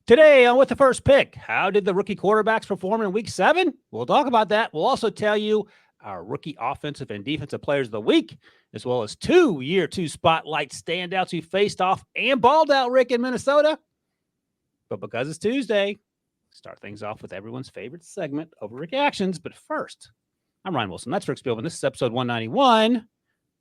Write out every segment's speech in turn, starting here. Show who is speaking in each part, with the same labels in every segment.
Speaker 1: Today on With the First Pick, how did the rookie quarterbacks perform in Week 7? We'll talk about that. We'll also tell you our rookie offensive and defensive players of the week, as well as 2 Year 2 spotlight standouts who faced off and balled out, Rick, in Minnesota. But because it's Tuesday, start things off with everyone's favorite segment, Overreactions. But first, I'm Ryan Wilson. That's Rick Spielman. This is episode 191.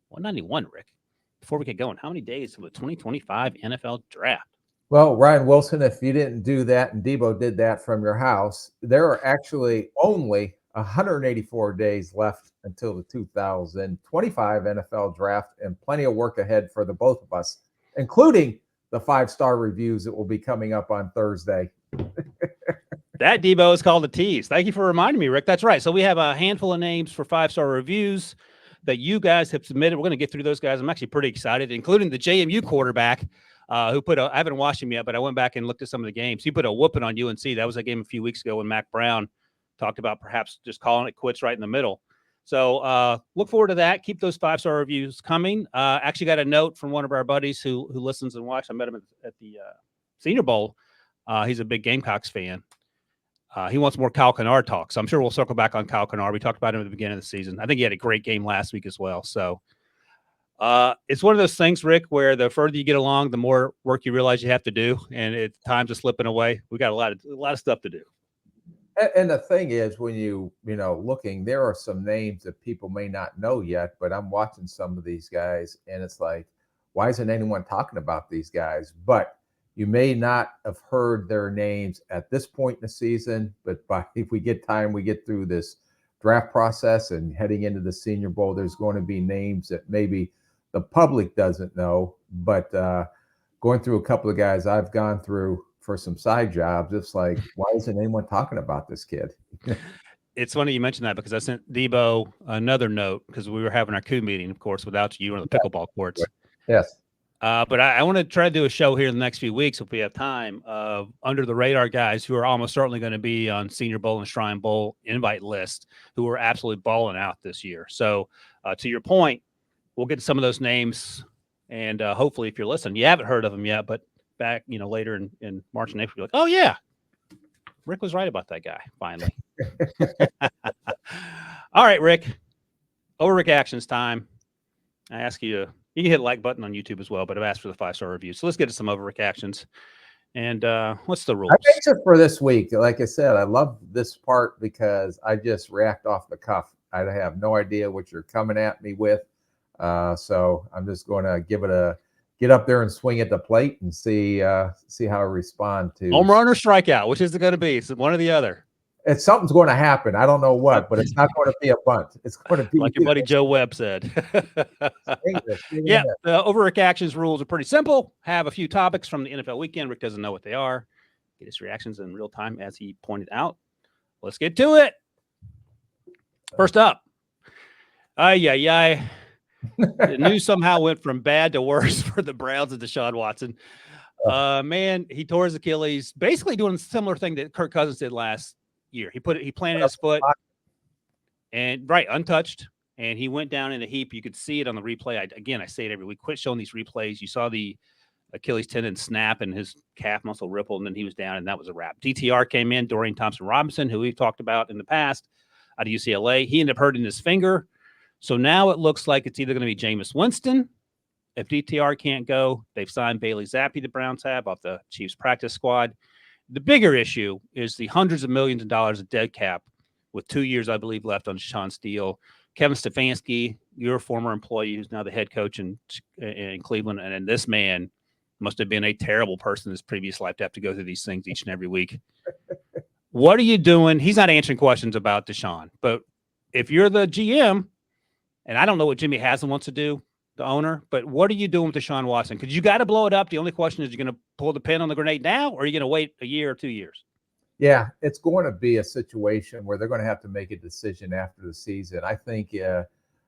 Speaker 1: 191, Rick. Before we get going, how many days till the 2025 NFL Draft?
Speaker 2: Well, Ryan Wilson, if you didn't do that and Debo did that from your house, there are actually only 184 days left until the 2025 NFL Draft and plenty of work ahead for the both of us, including the 5-star reviews that will be coming up on Thursday.
Speaker 1: That Debo is called a tease. Thank you for reminding me, Rick. That's right. So we have a handful of names for 5-star reviews that you guys have submitted. We're going to get through those guys. I'm actually pretty excited, including the JMU quarterback who put I haven't watched him yet, but I went back and looked at some of the games. He put a whooping on UNC. That was a game a few weeks ago when Mac Brown talked about perhaps just calling it quits right in the middle. So look forward to that. Keep those 5-star reviews coming. Actually got a note from one of our buddies who listens and watches. I met him at the Senior Bowl. He's a big Gamecocks fan. He wants more Kyle Kennard talk. So I'm sure we'll circle back on Kyle Kennard. We talked about him at the beginning of the season. I think he had a great game last week as well. So it's one of those things, Rick, where the further you get along, the more work you realize you have to do, and time's are slipping away. We got a lot of stuff to do.
Speaker 2: And the thing is, when you looking, there are some names that people may not know yet, but I'm watching some of these guys, and it's like, why isn't anyone talking about these guys? But you may not have heard their names at this point in the season, but if we get time, we get through this draft process and heading into the Senior Bowl, there's going to be names that maybe the public doesn't know. But going through a couple of guys I've gone through for some side jobs, it's like, why isn't anyone talking about this kid?
Speaker 1: It's funny you mentioned that because I sent Debo another note because we were having our coup meeting, of course, without you on the pickleball courts.
Speaker 2: Yes.
Speaker 1: But I want to try to do a show here in the next few weeks if we have time of under the radar guys who are almost certainly going to be on Senior Bowl and Shrine Bowl invite list who are absolutely balling out this year. So to your point, we'll get to some of those names, and hopefully, if you're listening, you haven't heard of them yet, but back later in March and April, you're like, oh yeah, Rick was right about that guy. Finally. All right, Rick. Overreactions time. I ask you to. You can hit the like button on YouTube as well, but I've asked for the 5-star review. So let's get to some overreactions. And what's the rules?
Speaker 2: I think it for this week. Like I said, I love this part because I just react off the cuff. I have no idea what you're coming at me with. So I'm just going to get up there and swing at the plate and see how I respond to
Speaker 1: home run or strikeout. Which is it going to be? Is it one or the other?
Speaker 2: It's something's going to happen. I don't know what, but it's not going to be a bunt. It's going to be
Speaker 1: like your buddy Joe Webb said. Yeah, the overreactions rules are pretty simple. Have a few topics from the NFL weekend. Rick doesn't know what they are. Get his reactions in real time, as he pointed out. Let's get to it. First up. The news somehow went from bad to worse for the Browns and Deshaun Watson. Man, he tore his Achilles, basically doing a similar thing that Kirk Cousins did last year. He planted his foot and untouched, and he went down in a heap. You could see it on the replay. I say it every week. Quit showing these replays. You saw the Achilles tendon snap and his calf muscle ripple, and then he was down, and that was a wrap. DTR came in, Dorian Thompson-Robinson, who we've talked about in the past out of UCLA. He ended up hurting his finger. So now it looks like it's either going to be Jameis Winston. If DTR can't go, they've signed Bailey Zappi, the Browns have, off the Chiefs practice squad. The bigger issue is the hundreds of millions of dollars of dead cap with 2 years, I believe, left on Deshaun's deal. Kevin Stefanski, your former employee, who's now the head coach in Cleveland, and this man must have been a terrible person in his previous life to have to go through these things each and every week. What are you doing? He's not answering questions about Deshaun, but if you're the GM, and I don't know what Jimmy Haslam wants to do, the owner, but what are you doing with Deshaun Watson? Because you got to blow it up. The only question is, you're going to pull the pin on the grenade now, or are you going to wait a year or 2 years?
Speaker 2: Yeah, it's going to be a situation where they're going to have to make a decision after the season. I think,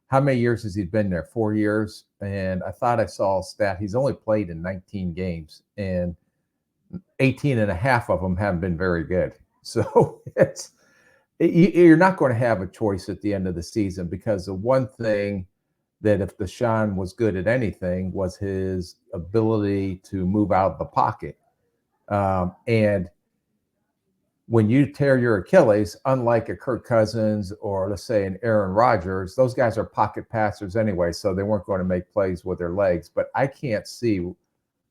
Speaker 2: how many years has he been there? 4 years. And I thought I saw a stat. He's only played in 19 games, and 18 and a half of them haven't been very good. So you're not going to have a choice at the end of the season, because the one thing that if Deshaun was good at anything was his ability to move out of the pocket. And when you tear your Achilles, unlike a Kirk Cousins or let's say an Aaron Rodgers, those guys are pocket passers anyway, so they weren't going to make plays with their legs. But I can't see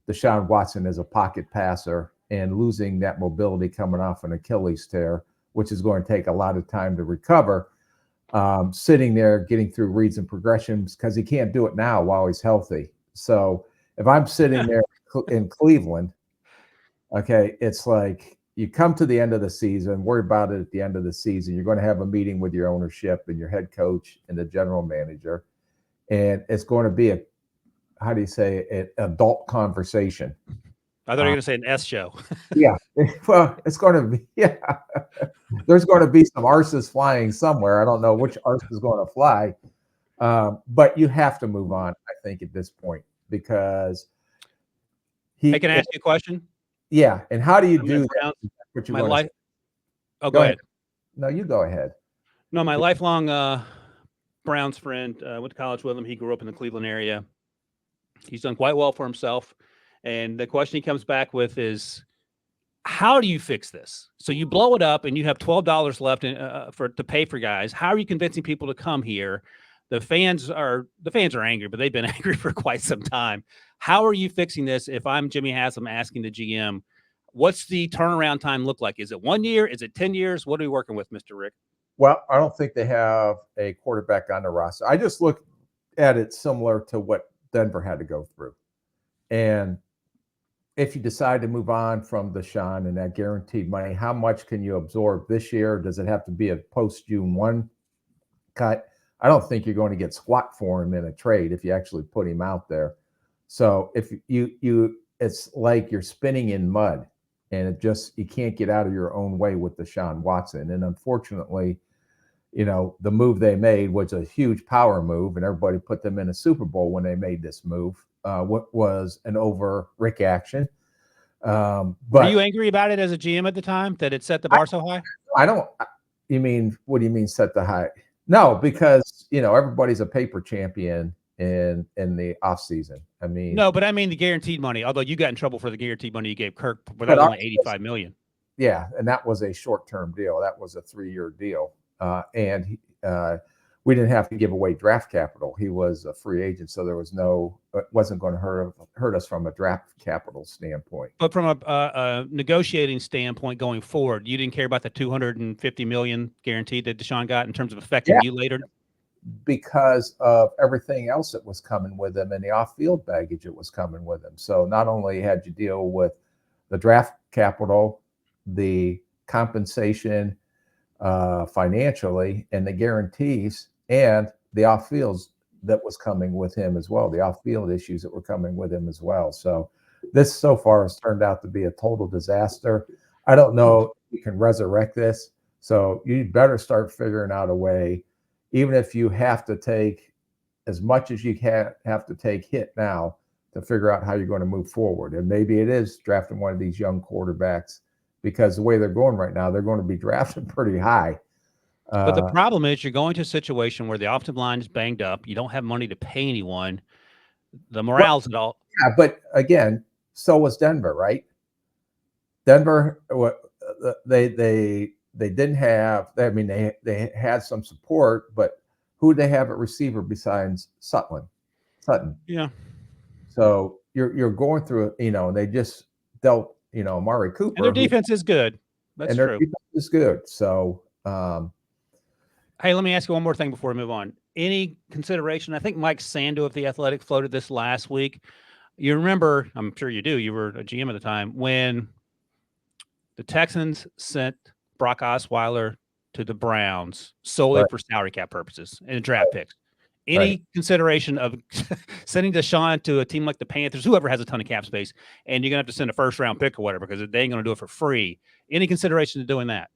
Speaker 2: Deshaun Watson as a pocket passer and losing that mobility coming off an Achilles tear, which is going to take a lot of time to recover. Sitting there getting through reads and progressions because he can't do it now while he's healthy. So if I'm sitting there in Cleveland, okay, it's like you come to the end of the season, worry about it at the end of the season. You're going to have a meeting with your ownership and your head coach and the general manager. And it's going to be how do you say, an adult conversation.
Speaker 1: I thought you were going to say an S show.
Speaker 2: Yeah. Well, it's going to be, yeah. There's going to be some arses flying somewhere. I don't know which arse is going to fly. But you have to move on, I think, at this point, because
Speaker 1: I can ask you a question.
Speaker 2: Yeah. And how do you do that?
Speaker 1: My life. Oh, go ahead.
Speaker 2: No, you go ahead.
Speaker 1: No, my lifelong Browns friend, went to college with him. He grew up in the Cleveland area. He's done quite well for himself. And the question he comes back with is, how do you fix this? So you blow it up and you have $12 left to pay for guys. How are you convincing people to come here? The fans are angry, but they've been angry for quite some time. How are you fixing this? If I'm Jimmy Haslam asking the GM, what's the turnaround time look like? Is it 1 year? Is it 10 years? What are we working with, Mr. Rick?
Speaker 2: Well, I don't think they have a quarterback on the roster. I just look at it similar to what Denver had to go through. And if you decide to move on from Deshaun and that guaranteed money, how much can you absorb this year? Does it have to be a post-June 1 cut? I don't think you're going to get squat for him in a trade if you actually put him out there. So if it's like you're spinning in mud, and you can't get out of your own way with Deshaun Watson. And unfortunately, the move they made was a huge power move, and everybody put them in a Super Bowl when they made this move. What was an overreaction. But
Speaker 1: were you angry about it as a GM at the time that it set the bar so high?
Speaker 2: What do you mean set the high? No, because everybody's a paper champion in the off season.
Speaker 1: No, but I mean the guaranteed money. Although you got in trouble for the guaranteed money you gave Kirk, but that was only $85 million.
Speaker 2: Yeah, and that was a short-term deal. That was a 3-year deal, and we didn't have to give away draft capital. He was a free agent, so there was it wasn't going to hurt us from a draft capital standpoint.
Speaker 1: But from a negotiating standpoint going forward, you didn't care about the $250 million guaranteed that Deshaun got in terms of affecting you later?
Speaker 2: Because of everything else that was coming with him and the off-field baggage that was coming with him. So not only had you deal with the draft capital, the compensation financially, and the guarantees, and the off-fields that was coming with him as well, the off-field issues that were coming with him as well. So this so far has turned out to be a total disaster. I don't know if you can resurrect this. So you better start figuring out a way, even if you have to take as much as you have to take hit now to figure out how you're going to move forward. And maybe it is drafting one of these young quarterbacks, because the way they're going right now, they're going to be drafted pretty high.
Speaker 1: But the problem is you're going to a situation where the offensive line is banged up. You don't have money to pay anyone. The morale's at all.
Speaker 2: Yeah, but again, so was Denver, right? Denver, they didn't have. They had some support, but who did they have at receiver besides Sutton?
Speaker 1: Yeah.
Speaker 2: So you're going through it, and they just dealt, Amari Cooper.
Speaker 1: And their defense is good. That's true.
Speaker 2: Their defense is good. So,
Speaker 1: hey, let me ask you one more thing before we move on. Any consideration? I think Mike Sando of The Athletic floated this last week. You remember, I'm sure you do, you were a GM at the time, when the Texans sent Brock Osweiler to the Browns solely for salary cap purposes and draft picks. Any consideration of sending Deshaun to a team like the Panthers, whoever has a ton of cap space, and you're going to have to send a first-round pick or whatever because they ain't going to do it for free? Any consideration to doing that?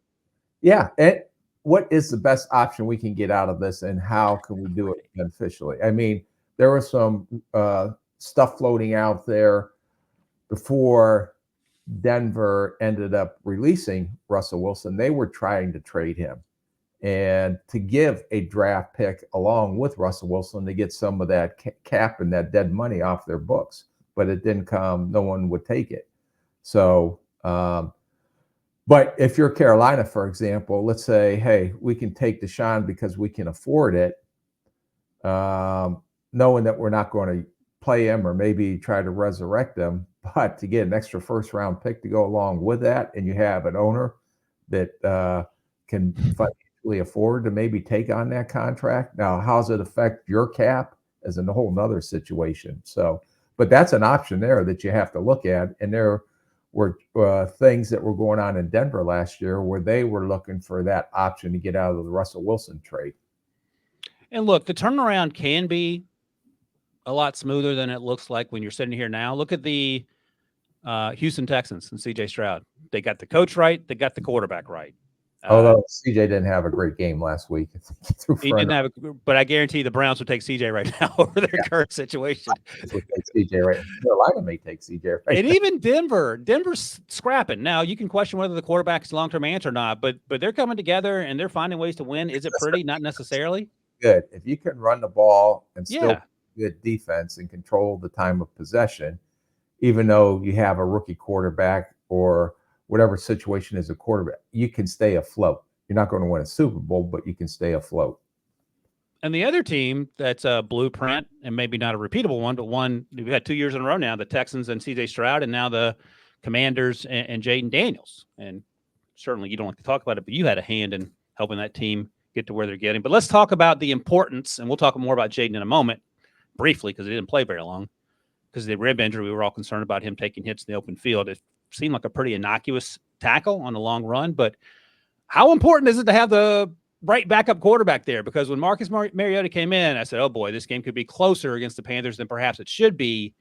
Speaker 2: Yeah. And what is the best option we can get out of this, and how can we do it beneficially? There was some stuff floating out there before Denver ended up releasing Russell Wilson. They were trying to trade him and to give a draft pick along with Russell Wilson to get some of that cap and that dead money off their books, but it didn't come. No one would take it. So But if you're Carolina, for example, let's say, hey, we can take Deshaun because we can afford it, knowing that we're not going to play him or maybe try to resurrect him, but to get an extra first-round pick to go along with that, and you have an owner that can financially afford to maybe take on that contract. Now, how does it affect your cap is a whole nother situation. So, but that's an option there that you have to look at. And there were things that were going on in Denver last year where they were looking for that option to get out of the Russell Wilson trade.
Speaker 1: And look, the turnaround can be a lot smoother than it looks like when you're sitting here now. Look at the Houston Texans and C.J. Stroud. They got the coach right. They got the quarterback right.
Speaker 2: Although C.J. didn't have a great game last week.
Speaker 1: He didn't have but I guarantee the Browns would take C.J. right now over their current situation.
Speaker 2: Would take C.J. right. Carolina may take C.J. right.
Speaker 1: And even Denver's scrapping. Now, you can question whether the quarterback is a long-term answer or not, but they're coming together and they're finding ways to win. Is it pretty? Not necessarily.
Speaker 2: Good. If you can run the ball and still good defense and control the time of possession, even though you have a rookie quarterback or whatever situation is a quarterback, you can stay afloat. You're not going to win a Super Bowl, but you can stay afloat.
Speaker 1: And the other team that's a blueprint and maybe not a repeatable one, but one we've had 2 years in a row now, the Texans and C.J. Stroud, and now the Commanders and Jaden Daniels. And certainly you don't like to talk about it, but you had a hand in helping that team get to where they're getting. But let's talk about the importance, and we'll talk more about Jaden in a moment, briefly, because he didn't play very long. Because of the rib injury, we were all concerned about him taking hits in the open field. It seemed like a pretty innocuous tackle on the long run, but how important is it to have the right backup quarterback there? Because when Marcus Mariota came in, I said, oh boy, this game could be closer against the Panthers than perhaps it should be.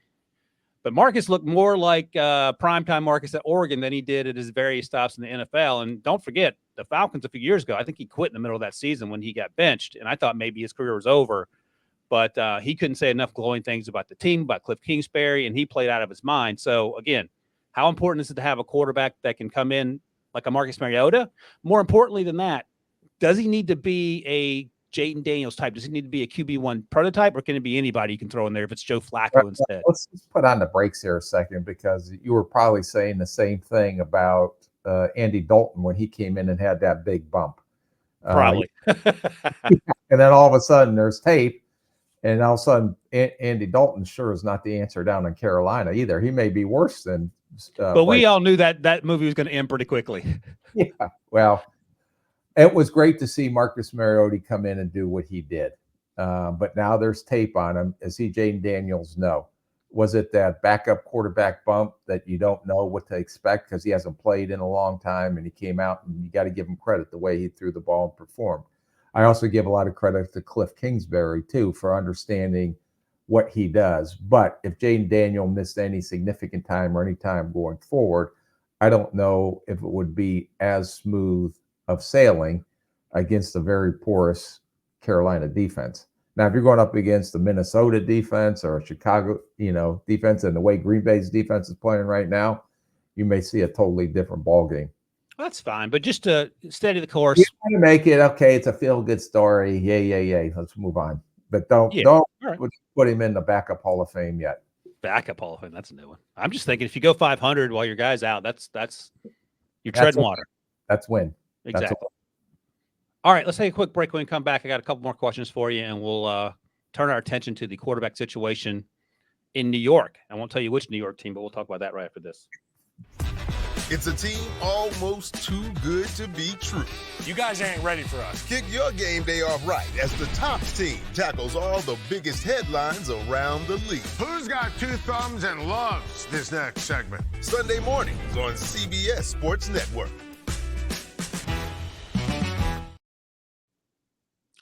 Speaker 1: But Marcus looked more like primetime Marcus at Oregon than he did at his various stops in the NFL. And don't forget, the Falcons a few years ago, I think he quit in the middle of that season when he got benched, and I thought maybe his career was over. But he couldn't say enough glowing things about the team, about Cliff Kingsbury, and he played out of his mind. So, again, how important is it to have a quarterback that can come in like a Marcus Mariota? More importantly than that, does he need to be a Jaden Daniels type? Does he need to be a QB1 prototype, or can it be anybody you can throw in there if it's Joe Flacco instead?
Speaker 2: Let's put on the brakes here a second, because you were probably saying the same thing about Andy Dalton when he came in and had that big bump.
Speaker 1: Probably.
Speaker 2: And then all of a sudden there's tape. And all of a sudden, Andy Dalton sure is not the answer down in Carolina either. He may be worse than.
Speaker 1: But we all knew that movie was going to end pretty quickly.
Speaker 2: Yeah. Well, it was great to see Marcus Mariota come in and do what he did. But now there's tape on him. Is he Jaden Daniels? No. Was it that backup quarterback bump that you don't know what to expect because he hasn't played in a long time and he came out, and you got to give him credit the way he threw the ball and performed. I also give a lot of credit to Cliff Kingsbury, too, for understanding what he does. But if Jaden Daniel missed any significant time or any time going forward, I don't know if it would be as smooth of sailing against a very porous Carolina defense. Now, if you're going up against the Minnesota defense or Chicago, defense, and the way Green Bay's defense is playing right now, you may see a totally different ball game.
Speaker 1: That's fine, but just to steady the course.
Speaker 2: You want to make it okay. It's a feel-good story. Yay. Let's move on. But don't put him in the backup Hall of Fame yet.
Speaker 1: Backup Hall of Fame. That's a new one. I'm just thinking if you go 500 while your guy's out, that's you're treading water.
Speaker 2: That's win.
Speaker 1: Exactly. All right, let's take a quick break. When we come back, I got a couple more questions for you, and we'll turn our attention to the quarterback situation in New York. I won't tell you which New York team, but we'll talk about that right after this.
Speaker 3: It's a team almost too good to be true.
Speaker 4: You guys ain't ready for us.
Speaker 3: Kick your game day off right as the Tops team tackles all the biggest headlines around the league.
Speaker 4: Who's got two thumbs and loves this next segment?
Speaker 3: Sunday mornings on CBS Sports Network.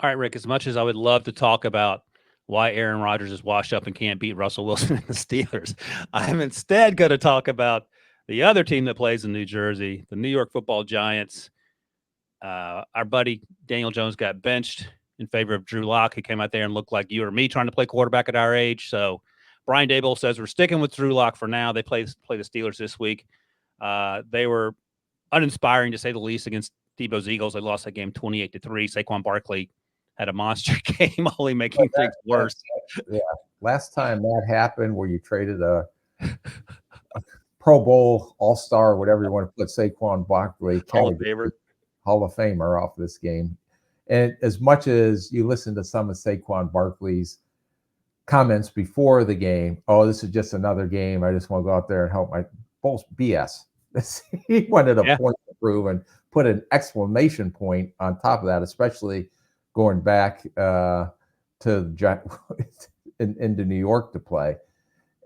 Speaker 1: All right, Rick, as much as I would love to talk about why Aaron Rodgers is washed up and can't beat Russell Wilson and the Steelers, I'm instead going to talk about the other team that plays in New Jersey, the New York Football Giants. Our buddy Daniel Jones got benched in favor of Drew Lock. He came out there and looked like you or me trying to play quarterback at our age. So Brian Daboll says we're sticking with Drew Lock for now. They play the Steelers this week. They were uninspiring, to say the least, against Debo's Eagles. They lost that game 28-3. Saquon Barkley had a monster game, only making things worse.
Speaker 2: Yeah. Last time that happened, where you traded a Pro Bowl All-Star, whatever you want to put Saquon Barkley,
Speaker 1: Hall of Famer.
Speaker 2: Hall of Famer off this game. And as much as you listen to some of Saquon Barkley's comments before the game, oh, this is just another game. I just want to go out there and help my both BS. He wanted a point to prove and put an exclamation point on top of that, especially going back into New York to play.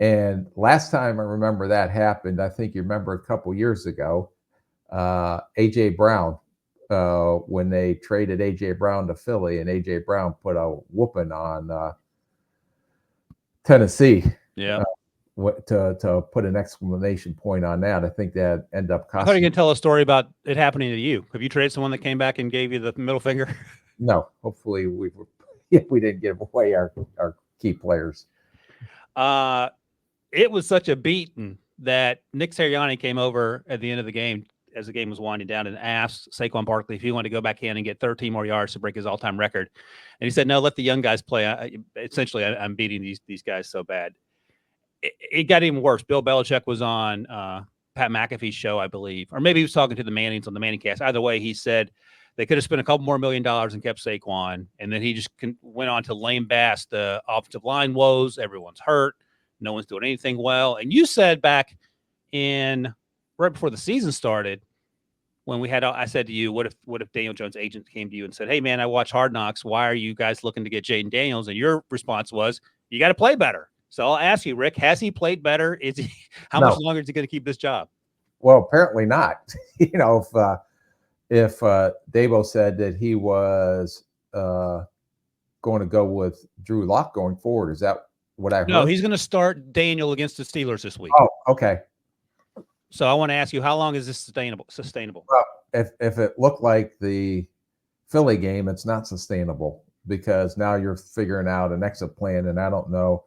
Speaker 2: And last time I remember that happened, I think you remember a couple years ago, A.J. Brown, when they traded A.J. Brown to Philly, and A.J. Brown put a whooping on Tennessee.
Speaker 1: Yeah.
Speaker 2: To put an exclamation point on that. I think that ended up costing.
Speaker 1: I thought you were going to tell a story about it happening to you. Have you traded someone that came back and gave you the middle finger?
Speaker 2: No. Hopefully we didn't give away our key players.
Speaker 1: It was such a beating that Nick Sirianni came over at the end of the game as the game was winding down and asked Saquon Barkley if he wanted to go back in and get 13 more yards to break his all-time record. And he said, no, let the young guys play. Essentially, I'm beating these guys so bad. It got even worse. Bill Belichick was on Pat McAfee's show, I believe, or maybe he was talking to the Mannings on the Manning cast. Either way, he said they could have spent a couple more $1 million and kept Saquon. And then he just went on to lambast the offensive line woes. Everyone's hurt. No one's doing anything well. And you said back right before the season started, when we had, I said to you, what if Daniel Jones' agent came to you and said, hey, man, I watch Hard Knocks. Why are you guys looking to get Jaden Daniels? And your response was, you got to play better. So I'll ask you, Rick, has he played better? How much longer is he going to keep this job?
Speaker 2: Well, apparently not. If Dabo said that he was going to go with Drew Lock going forward, is that what I heard?
Speaker 1: No, he's going to start Daniel against the Steelers this week.
Speaker 2: Oh, okay.
Speaker 1: So I want to ask you, how long is this sustainable?
Speaker 2: Well, if it looked like the Philly game, it's not sustainable because now you're figuring out an exit plan, and I don't know.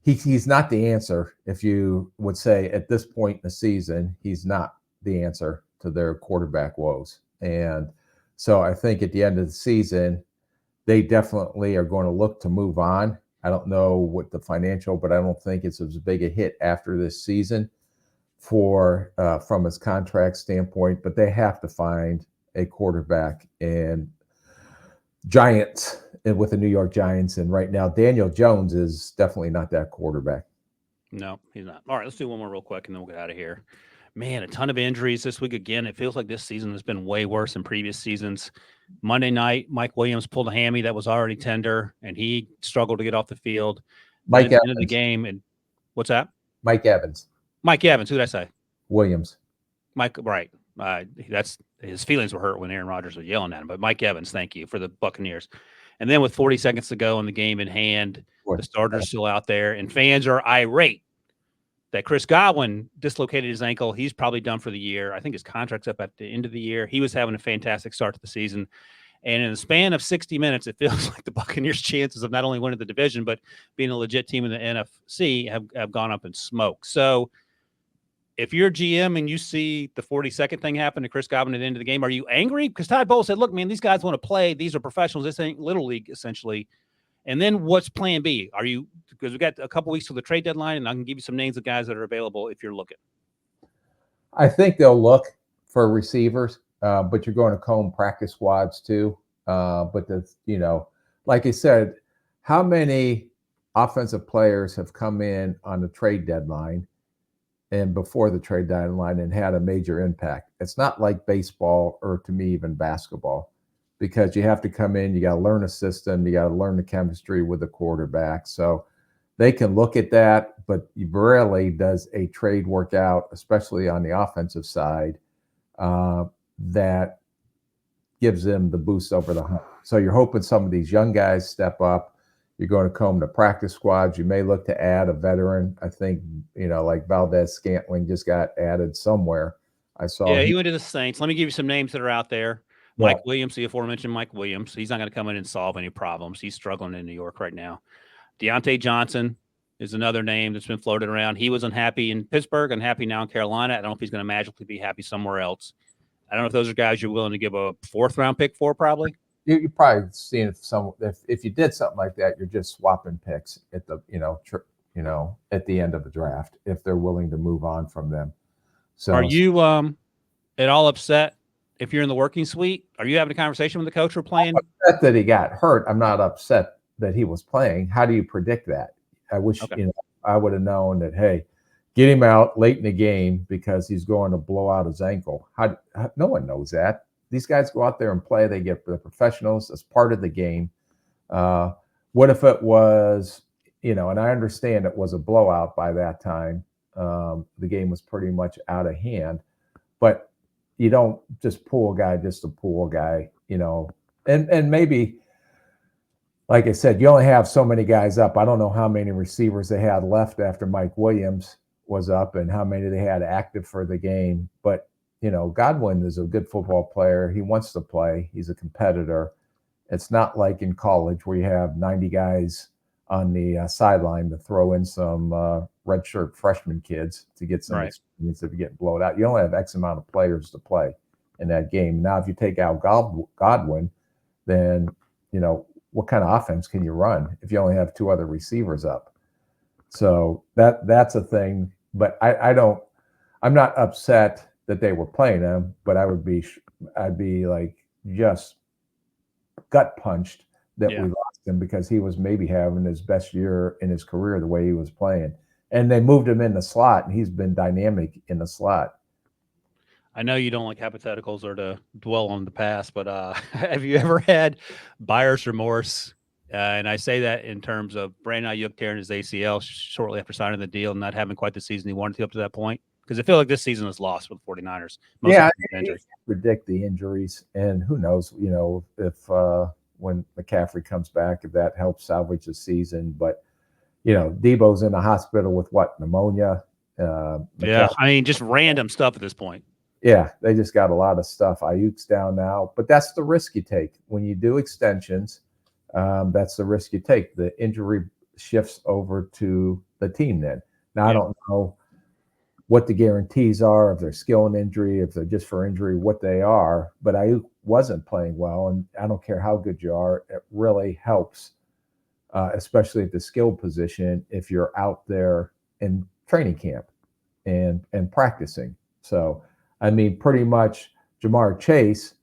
Speaker 2: He's not the answer. If you would say at this point in the season, he's not the answer to their quarterback woes. And so I think at the end of the season, they definitely are going to look to move on. I don't know what the financial, but I don't think it's as big a hit after this season from his contract standpoint, but they have to find a quarterback. And Giants with the New York Giants, and right now Daniel Jones is definitely not that quarterback.
Speaker 1: No, he's not. All right, let's do one more real quick, and then we'll get out of here. Man, a ton of injuries this week again. It feels like this season has been way worse than previous seasons. Monday night, Mike Williams pulled a hammy that was already tender, and he struggled to get off the field.
Speaker 2: Mike
Speaker 1: at the end of the game, and what's that?
Speaker 2: Mike Evans.
Speaker 1: Mike Evans. Who did I say?
Speaker 2: Williams.
Speaker 1: Mike. Right. That's his feelings were hurt when Aaron Rodgers was yelling at him. But Mike Evans, thank you for the Buccaneers. And then with 40 seconds to go in the game in hand, the starter's still out there, and fans are irate that Chris Godwin dislocated his ankle. He's probably done for the year. I think his contract's up at the end of the year. He was having a fantastic start to the season. And in the span of 60 minutes, it feels like the Buccaneers' chances of not only winning the division, but being a legit team in the NFC have gone up in smoke. So if you're GM and you see the 40-second thing happen to Chris Godwin at the end of the game, are you angry? Because Todd Bowles said, look, man, these guys want to play. These are professionals. This ain't Little League, essentially. And then what's plan B? Because we've got a couple weeks till the trade deadline, and I can give you some names of guys that are available if you're looking.
Speaker 2: I think they'll look for receivers, but you're going to comb practice squads too. But like I said, how many offensive players have come in on the trade deadline and before the trade deadline and had a major impact? It's not like baseball or, to me, even basketball, because you have to come in, you got to learn a system, you got to learn the chemistry with the quarterback. So they can look at that, but rarely does a trade work out, especially on the offensive side, that gives them the boost over the hump. So you're hoping some of these young guys step up. You're going to comb the practice squads. You may look to add a veteran. I think, like Valdez-Scantling just got added somewhere. I saw.
Speaker 1: Yeah, he went to the Saints. Let me give you some names that are out there. Yeah. Mike Williams, the aforementioned Mike Williams. He's not going to come in and solve any problems. He's struggling in New York right now. Deontay Johnson is another name that's been floated around. He was unhappy in Pittsburgh, unhappy now in Carolina. I don't know if he's going to magically be happy somewhere else. I don't know if those are guys you're willing to give a 4th-round pick for, probably.
Speaker 2: You probably seen if you did something like that, you're just swapping picks at the at the end of the draft if they're willing to move on from them. So
Speaker 1: are you at all upset if you're in the working suite? Are you having a conversation with the coach or playing?
Speaker 2: I'm upset that he got hurt. I'm not upset that he was playing. How do you predict that? I wish I would have known that. Hey, get him out late in the game because he's going to blow out his ankle. No one knows that. These guys go out there and play. They get the professionals as part of the game. What if it was, and I understand it was a blowout by that time. The game was pretty much out of hand, but you don't just pull a guy just to pull a guy, and maybe, like I said, you only have so many guys up. I don't know how many receivers they had left after Mike Williams was up and how many they had active for the game. But, Godwin is a good football player. He wants to play. He's a competitor. It's not like in college where you have 90 guys on the sideline to throw in some redshirt freshman kids to get some experience if you get blown out. You only have X amount of players to play in that game. Now, if you take out Godwin, then, what kind of offense can you run if you only have two other receivers up? So that's a thing. But I'm not upset that they were playing him, but I'd be like just gut punched that we lost him because he was maybe having his best year in his career the way he was playing. And they moved him in the slot, and he's been dynamic in the slot.
Speaker 1: I know you don't like hypotheticals or to dwell on the past, but have you ever had buyer's remorse? And I say that in terms of Brandon Ayuk tearing his ACL shortly after signing the deal and not having quite the season he wanted to up to that point. Because I feel like this season was lost with the 49ers.
Speaker 2: I predict the injuries, and who knows, if when McCaffrey comes back, if that helps salvage the season. But, Debo's in the hospital with pneumonia.
Speaker 1: Just random stuff at this point.
Speaker 2: Yeah, they just got a lot of stuff. Ayuk's down now, but that's the risk you take when you do extensions. That's the risk you take. The injury shifts over to the team then. Now, I don't know what the guarantees are, if they're skill and injury, if they're just for injury, what they are. But Ayuk wasn't playing well, and I don't care how good you are. It really helps, especially at the skill position, if you're out there in training camp and practicing. So, pretty much Jamar Chase,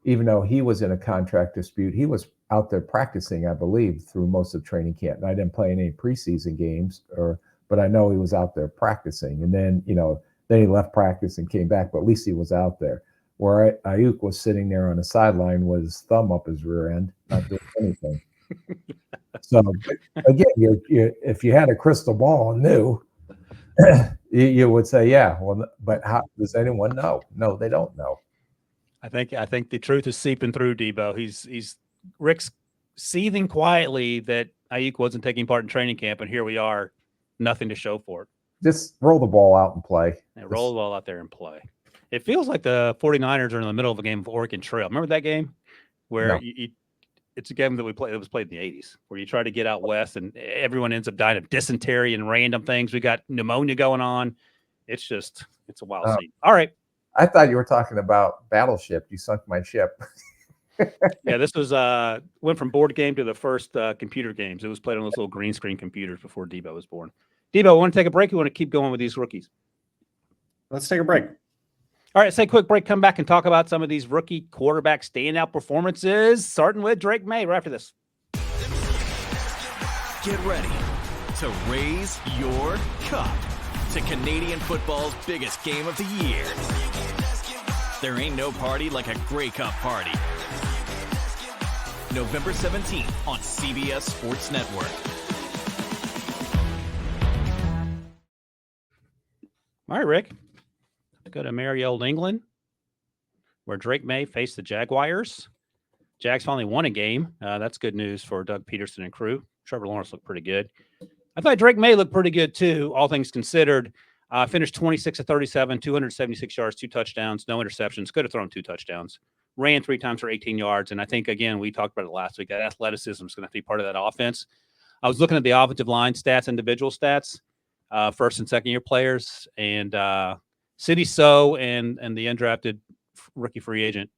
Speaker 2: even though he was in a contract dispute, he was out there practicing, I believe, through most of training camp. And I didn't play in any preseason games, but I know he was out there practicing. And then, then he left practice and came back, but at least he was out there. Where Ayuk was sitting there on the sideline with his thumb up his rear end, not doing anything. So, again, if you had a crystal ball and knew, you would say, yeah, well, but how does anyone know? No, they don't know.
Speaker 1: I think the truth is seeping through Debo. Rick's seething quietly that Ayuk wasn't taking part in training camp, and here we are, nothing to show for it.
Speaker 2: Just roll the ball out and play.
Speaker 1: Roll the ball out there and play. It feels like the 49ers are in the middle of a game of Oregon Trail. Remember that game where it's a game that we played. It was played in the 80s, where you try to get out west and everyone ends up dying of dysentery and random things. We got pneumonia going on. It's a wild scene. All right.
Speaker 2: I thought you were talking about Battleship. You sunk my ship.
Speaker 1: Yeah, this was went from board game to the first computer games. It was played on those little green screen computers before Debo was born. Debo, want to take a break? You want to keep going with these rookies?
Speaker 5: Let's take a break.
Speaker 1: All right, say a quick break. Come back and talk about some of these rookie quarterback standout performances, starting with Drake Maye right after this.
Speaker 6: Get ready to raise your cup to Canadian football's biggest game of the year. There ain't no party like a Grey Cup party. November 17th on CBS Sports Network.
Speaker 1: All right, Rick. Let's go to merry old England, where Drake Maye faced the Jaguars. Jags finally won a game. That's good news for Doug Peterson and crew. Trevor Lawrence looked pretty good. I thought Drake Maye looked pretty good, too, all things considered. Finished 26 of 37, 276 yards, 2 touchdowns, no interceptions. Could have thrown 2 touchdowns. Ran 3 times for 18 yards. And I think, again, we talked about it last week, that athleticism is going to be part of that offense. I was looking at the offensive line stats, individual stats, first and second year players, and Sidney So and the undrafted rookie free agent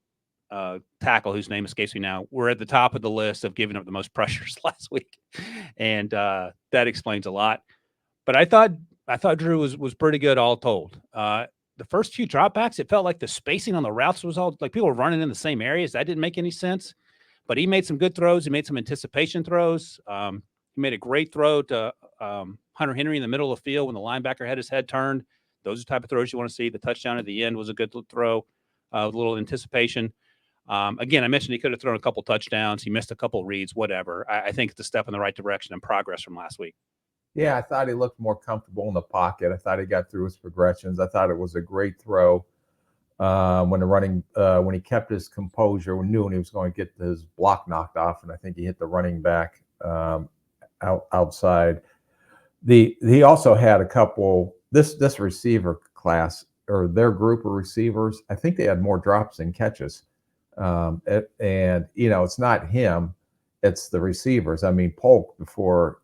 Speaker 1: tackle, whose name escapes me now, were at the top of the list of giving up the most pressures last week. And that explains a lot. But I thought Drew was pretty good all told. The first few dropbacks, it felt like the spacing on the routes was all like people were running in the same areas. That didn't make any sense. But he made some good throws. He made some anticipation throws. He made a great throw to Hunter Henry in the middle of the field when the linebacker had his head turned. Those are the type of throws you want to see. The touchdown at the end was a good throw, a little anticipation. Again, I mentioned he could have thrown a couple touchdowns. He missed a couple reads, whatever. I think it's a step in the right direction and progress from last week.
Speaker 2: Yeah, I thought he looked more comfortable in the pocket. I thought he got through his progressions. I thought it was a great throw when he kept his composure, knew when he was going to get his block knocked off, and I think he hit the running back outside. He also had a couple. This receiver class or their group of receivers, I think they had more drops than catches. And it's not him. It's the receivers. I mean, Polk, before,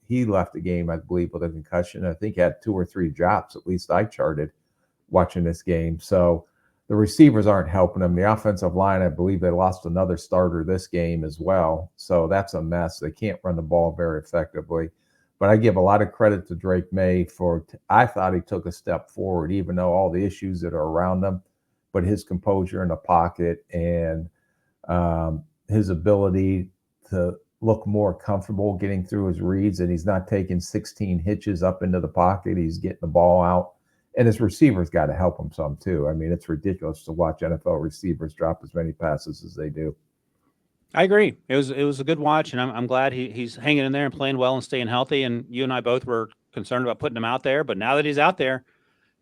Speaker 2: he left the game, I believe, with a concussion. I think he had 2 or 3 drops, at least I charted watching this game. So the receivers aren't helping them. The offensive line, I believe they lost another starter this game as well. So that's a mess. They can't run the ball very effectively. But I give a lot of credit to Drake Maye I thought he took a step forward, even though all the issues that are around him, but his composure in the pocket and his ability to look more comfortable getting through his reads, and he's not taking 16 hitches up into the pocket. He's getting the ball out, and his receivers got to help him some too. I mean, it's ridiculous to watch NFL receivers drop as many passes as they do.
Speaker 1: I agree. It was a good watch, and I'm glad he's hanging in there and playing well and staying healthy. And you and I both were concerned about putting him out there, but now that he's out there,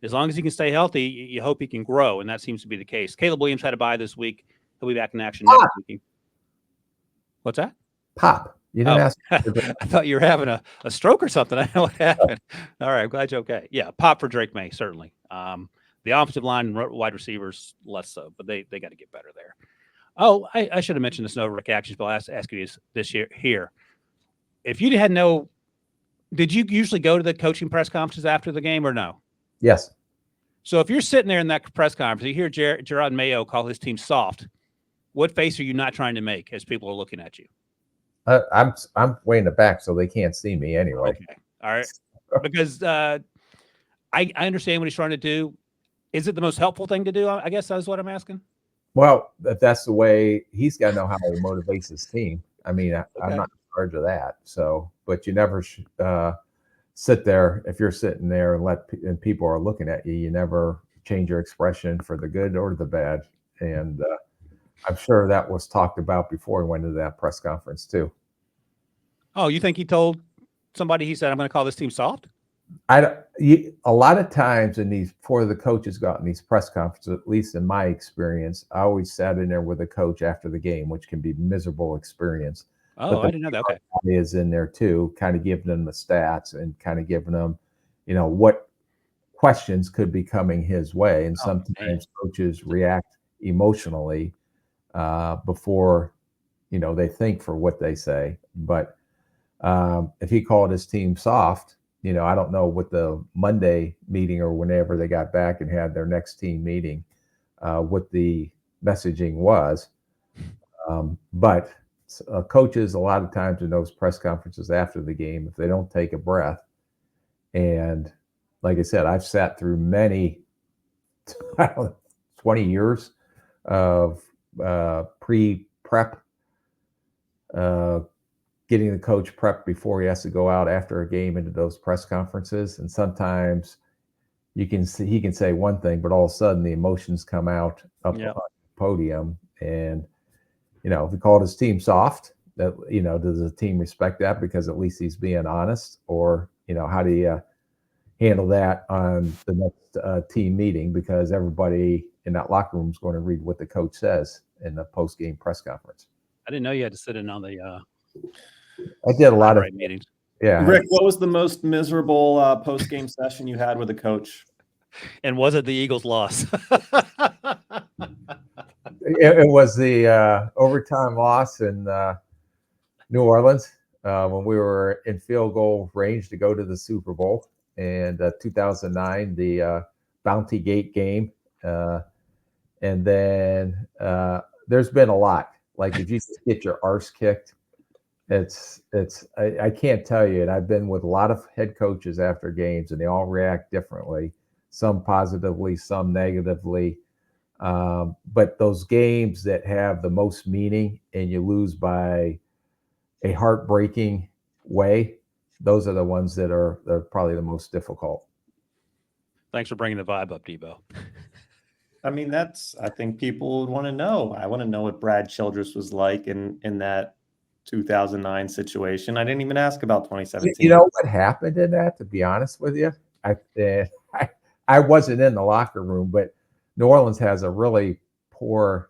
Speaker 1: as long as he can stay healthy, you hope he can grow, and that seems to be the case. Caleb Williams had a bye this week. He'll be back in action next week. What's that?
Speaker 2: Pop. You didn't ask.
Speaker 1: I thought you were having a stroke or something. I know what happened. All right, I'm glad you're okay. Yeah, pop for Drake Maye, certainly. The offensive line, wide receivers, less so, but they got to get better there. Oh, I should have mentioned this in Over Reactions, but I'll ask you this year here. If you had did you usually go to the coaching press conferences after the game or no?
Speaker 2: Yes.
Speaker 1: So if you're sitting there in that press conference, you hear Gerard Mayo call his team soft, what face are you not trying to make as people are looking at you?
Speaker 2: I'm way in the back, so they can't see me anyway.
Speaker 1: Okay. All right. Because I understand what he's trying to do. Is it the most helpful thing to do? I guess that's what I'm asking.
Speaker 2: Well, that's the way he's got to know how he motivates his team. I mean, I'm not in charge of that. So, but you never sit there. If you're sitting there and people are looking at you, you never change your expression for the good or the bad. And I'm sure that was talked about before he went into that press conference too.
Speaker 1: Oh, you think he told somebody, he said, I'm going to call this team soft?
Speaker 2: A lot of times before the coaches go out in these press conferences, at least in my experience, I always sat in there with a coach after the game, which can be a miserable experience.
Speaker 1: Oh, I didn't know that. Okay.
Speaker 2: Is in there too, kind of giving them the stats and kind of giving them, what questions could be coming his way. And sometimes coaches react emotionally before, they think for what they say. But if he called his team soft, I don't know what the Monday meeting or whenever they got back and had their next team meeting, what the messaging was. But coaches, a lot of times in those press conferences after the game, if they don't take a breath, and like I said, I've sat through many, 20 years of pre-prep, getting the coach prepped before he has to go out after a game into those press conferences. And sometimes he can say one thing, but all of a sudden the emotions come out up on the podium. And, if he called his team soft, that, does the team respect that because at least he's being honest? Or, how do you handle that on the next team meeting? Because everybody in that locker room is going to read what the coach says in the post-game press conference.
Speaker 1: I didn't know you had to sit in on the
Speaker 2: I did a lot of
Speaker 1: meetings.
Speaker 2: Yeah.
Speaker 5: Rick, what was the most miserable post-game session you had with a coach?
Speaker 1: And was it the Eagles' loss?
Speaker 2: It was the overtime loss in New Orleans when we were in field goal range to go to the Super Bowl. And 2009, the Bounty Gate game. And then there's been a lot. Like if you get your arse kicked I can't tell you. And I've been with a lot of head coaches after games, and they all react differently. Some positively, some negatively. But those games that have the most meaning and you lose by a heartbreaking way, those are the ones that are probably the most difficult.
Speaker 1: Thanks for bringing the vibe up, Debo.
Speaker 5: I mean, I think people would want to know. I want to know what Brad Childress was like in that 2009 situation. I didn't even ask about 2017.
Speaker 2: You know what happened in that, to be honest with you? I wasn't in the locker room, but New Orleans has a really poor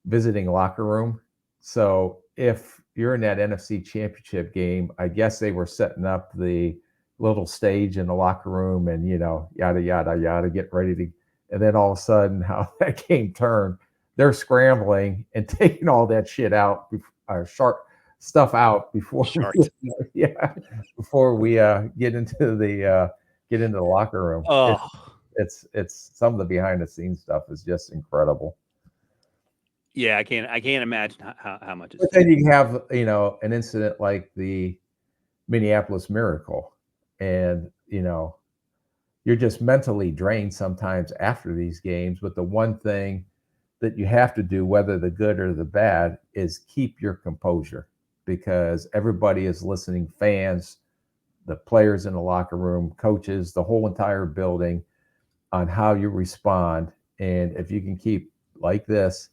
Speaker 2: visiting locker room. So if you're in that NFC Championship game, I guess they were setting up the little stage in the locker room and, yada, yada, yada, get ready to. And then all of a sudden, how that game turned, they're scrambling and taking all that shit out, sharp stuff out before before we get into the locker room.
Speaker 1: Oh,
Speaker 2: it's some of the behind the scenes stuff is just incredible.
Speaker 1: Yeah, I can't imagine how much.
Speaker 2: But then you have an incident like the Minneapolis Miracle, and you're just mentally drained sometimes after these games. But the one thing that you have to do, whether the good or the bad, is keep your composure, because everybody is listening, fans, the players in the locker room, coaches, the whole entire building, on how you respond. And if you can keep like this,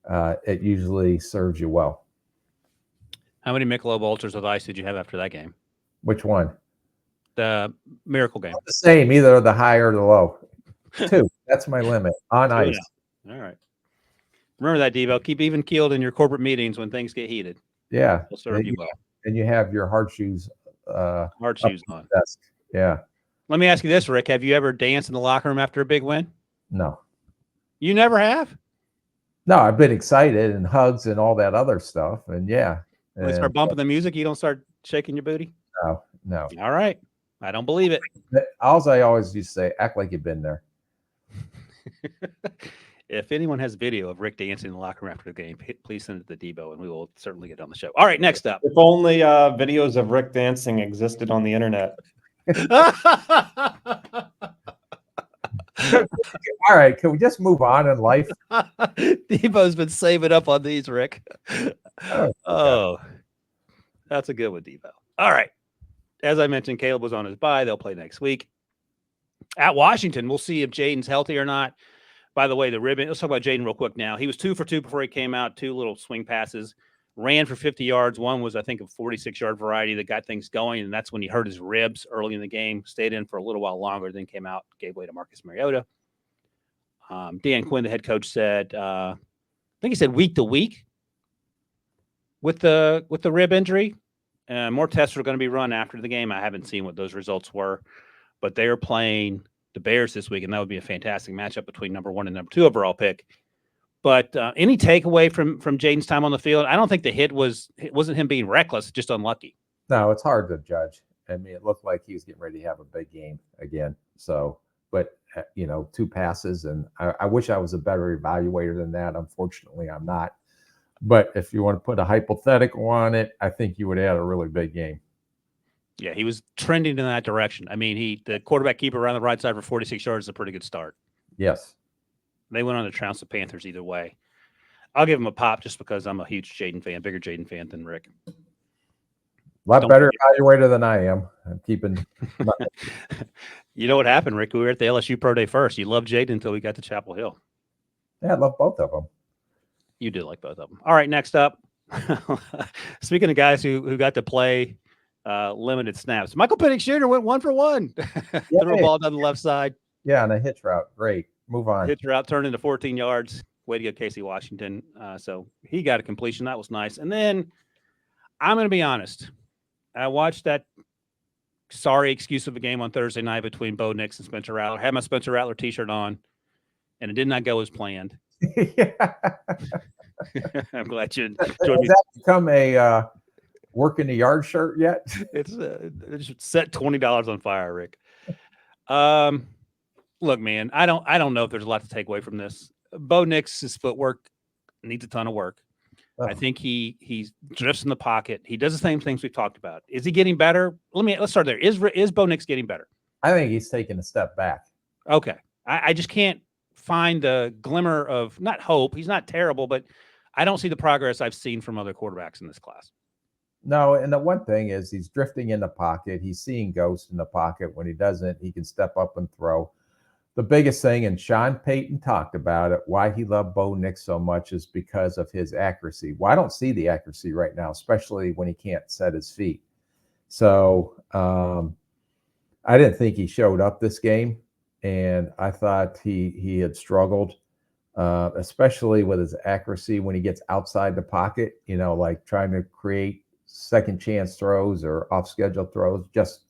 Speaker 2: it usually serves you well.
Speaker 1: How many Michelob Ultras with ice did you have after that game?
Speaker 2: Which one?
Speaker 1: The Miracle game.
Speaker 2: The same, either the high or the low. 2. That's my limit on ice.
Speaker 1: All right. Remember that, Debo. Keep even keeled in your corporate meetings when things get heated.
Speaker 2: Yeah.
Speaker 1: They'll serve you well.
Speaker 2: And you have your hard shoes.
Speaker 1: Hard shoes on.
Speaker 2: Desk. Yeah.
Speaker 1: Let me ask you this, Rick. Have you ever danced in the locker room after a big win?
Speaker 2: No.
Speaker 1: You never have?
Speaker 2: No, I've been excited and hugs and all that other stuff. And yeah.
Speaker 1: When they start bumping the music, you don't start shaking your booty?
Speaker 2: No.
Speaker 1: All right. I don't believe it.
Speaker 2: All I always used to say, act like you've been there.
Speaker 1: If anyone has video of Rick dancing in the locker room after the game, please send it to Debo, and we will certainly get it on the show. All right, next up.
Speaker 5: If only videos of Rick dancing existed on the internet.
Speaker 2: All right, can we just move on in life?
Speaker 1: Debo's been saving up on these, Rick. Oh, that's a good one, Debo. All right. As I mentioned, Caleb was on his bye. They'll play next week. At Washington, we'll see if Jaden's healthy or not. By the way, let's talk about Jaden real quick now. He was 2 for 2 before he came out, 2 little swing passes, ran for 50 yards. One was, I think, a 46-yard variety that got things going, and that's when he hurt his ribs early in the game, stayed in for a little while longer, then came out, gave way to Marcus Mariota. Dan Quinn, the head coach, said, I think he said week to week with the rib injury. More tests are going to be run after the game. I haven't seen what those results were, but they are playing the Bears this week, and that would be a fantastic matchup between number 1 and number 2 overall pick. But any takeaway from Jaden's time on the field? I don't think the hit wasn't him being reckless, just unlucky.
Speaker 2: No, it's hard to judge. I mean, it looked like he was getting ready to have a big game again. So, but 2 passes, and I wish I was a better evaluator than that. Unfortunately, I'm not. But if you want to put a hypothetical on it, I think you would have had a really big game.
Speaker 1: Yeah, he was trending in that direction. I mean, the quarterback keeper around the right side for 46 yards is a pretty good start.
Speaker 2: Yes.
Speaker 1: They went on to trounce the Panthers either way. I'll give him a pop just because I'm a huge Jaden fan, bigger Jaden fan than Rick.
Speaker 2: A lot better evaluator than I am. I'm keeping.
Speaker 1: You know what happened, Rick? We were at the LSU Pro Day first. You loved Jaden until we got to Chapel Hill.
Speaker 2: Yeah, I love both of them.
Speaker 1: You did like both of them. All right, next up. Speaking of guys who got to play limited snaps, Michael Penix Jr. went 1 for 1. Threw a ball down the left side.
Speaker 2: Yeah, and a hitch route. Great. Move on.
Speaker 1: Hitch route turned into 14 yards. Way to go, Casey Washington. So he got a completion. That was nice. And then I'm going to be honest. I watched that sorry excuse of a game on Thursday night between Nix and Spencer Rattler. I had my Spencer Rattler t-shirt on, and it did not go as planned. I'm glad you enjoyed me.
Speaker 2: Has that become a work in the yard shirt yet?
Speaker 1: It's set $20 on fire, Rick. Look, man, I don't know if there's a lot to take away from this. Nix's footwork needs a ton of work. I think he drifts in the pocket. He does the same things we've talked about. Is he getting better? Let's start there. Is Bo Nix getting better?
Speaker 2: I think he's taking a step back.
Speaker 1: Okay. I just can't find the glimmer of, not hope. He's not terrible, but I don't see the progress I've seen from other quarterbacks in this class.
Speaker 2: No, and the one thing is he's drifting in the pocket. He's seeing ghosts in the pocket. When he doesn't, he can step up and throw. The biggest thing, and Sean Payton talked about it, why he loved Bo Nix so much is because of his accuracy. Well, I don't see the accuracy right now, especially when he can't set his feet. So I didn't think he showed up this game, and I thought he had struggled, especially with his accuracy when he gets outside the pocket, like trying to create second chance throws or off schedule throws, just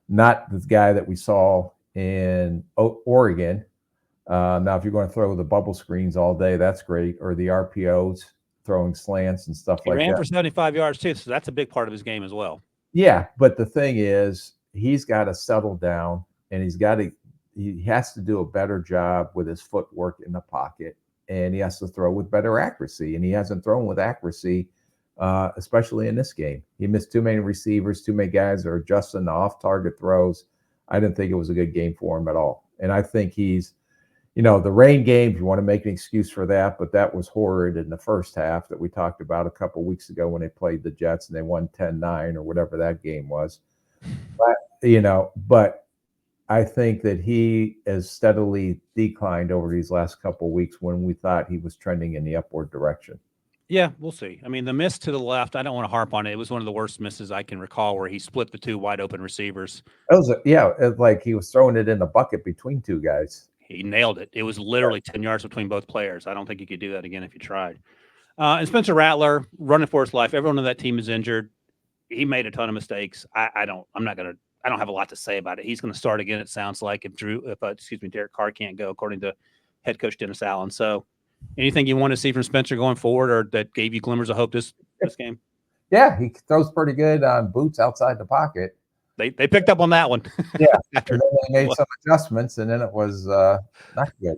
Speaker 2: not the guy that we saw in Oregon. Now, if you're going to throw the bubble screens all day, that's great. Or the RPOs, throwing slants and stuff like that.
Speaker 1: He ran for 75 yards too, so that's a big part of his game as well.
Speaker 2: Yeah, but the thing is, he's got to settle down, and he has to do a better job with his footwork in the pocket, and he has to throw with better accuracy, and he hasn't thrown with accuracy, especially in this game. He missed too many receivers, too many guys are adjusting the off-target throws. I didn't think it was a good game for him at all. And I think he's, the rain game, if you want to make an excuse for that, but that was horrid in the first half that we talked about a couple of weeks ago when they played the Jets and they won 10-9 or whatever that game was. But I think that he has steadily declined over these last couple of weeks when we thought he was trending in the upward direction.
Speaker 1: Yeah, we'll see. I mean, the miss to the left, I don't want to harp on it. It was one of the worst misses I can recall where he split the two wide open receivers.
Speaker 2: It's like he was throwing it in the bucket between two guys.
Speaker 1: He nailed it. It was literally 10 yards between both players. I don't think you could do that again if you tried. And Spencer Rattler running for his life. Everyone on that team is injured. He made a ton of mistakes. I don't have a lot to say about it. He's going to start again, it sounds like, if Derek Carr can't go, according to head coach Dennis Allen. So anything you want to see from Spencer going forward or that gave you glimmers of hope this game?
Speaker 2: Yeah, he throws pretty good on boots outside the pocket.
Speaker 1: They picked up on that one.
Speaker 2: Yeah, after they made some adjustments, and then it was not good.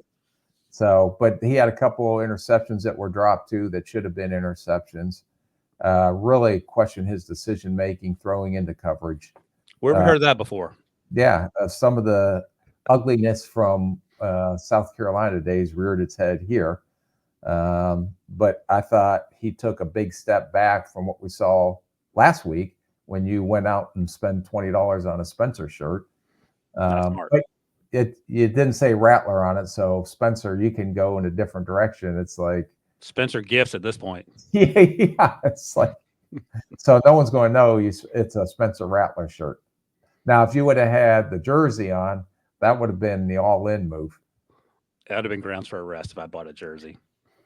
Speaker 2: So, but he had a couple of interceptions that were dropped too that should have been interceptions. Really question his decision making, throwing into coverage.
Speaker 1: Where have we heard that before?
Speaker 2: Yeah, some of the ugliness from South Carolina days reared its head here. But I thought he took a big step back from what we saw last week when you went out and spent $20 on a Spencer shirt. But you didn't say Rattler on it, so Spencer, you can go in a different direction. It's like
Speaker 1: Spencer gifts at this point.
Speaker 2: Yeah, it's like so no one's going to know it's a Spencer Rattler shirt. Now, if you would have had the jersey on, that would have been the all-in move.
Speaker 1: That would have been grounds for arrest if I bought a jersey.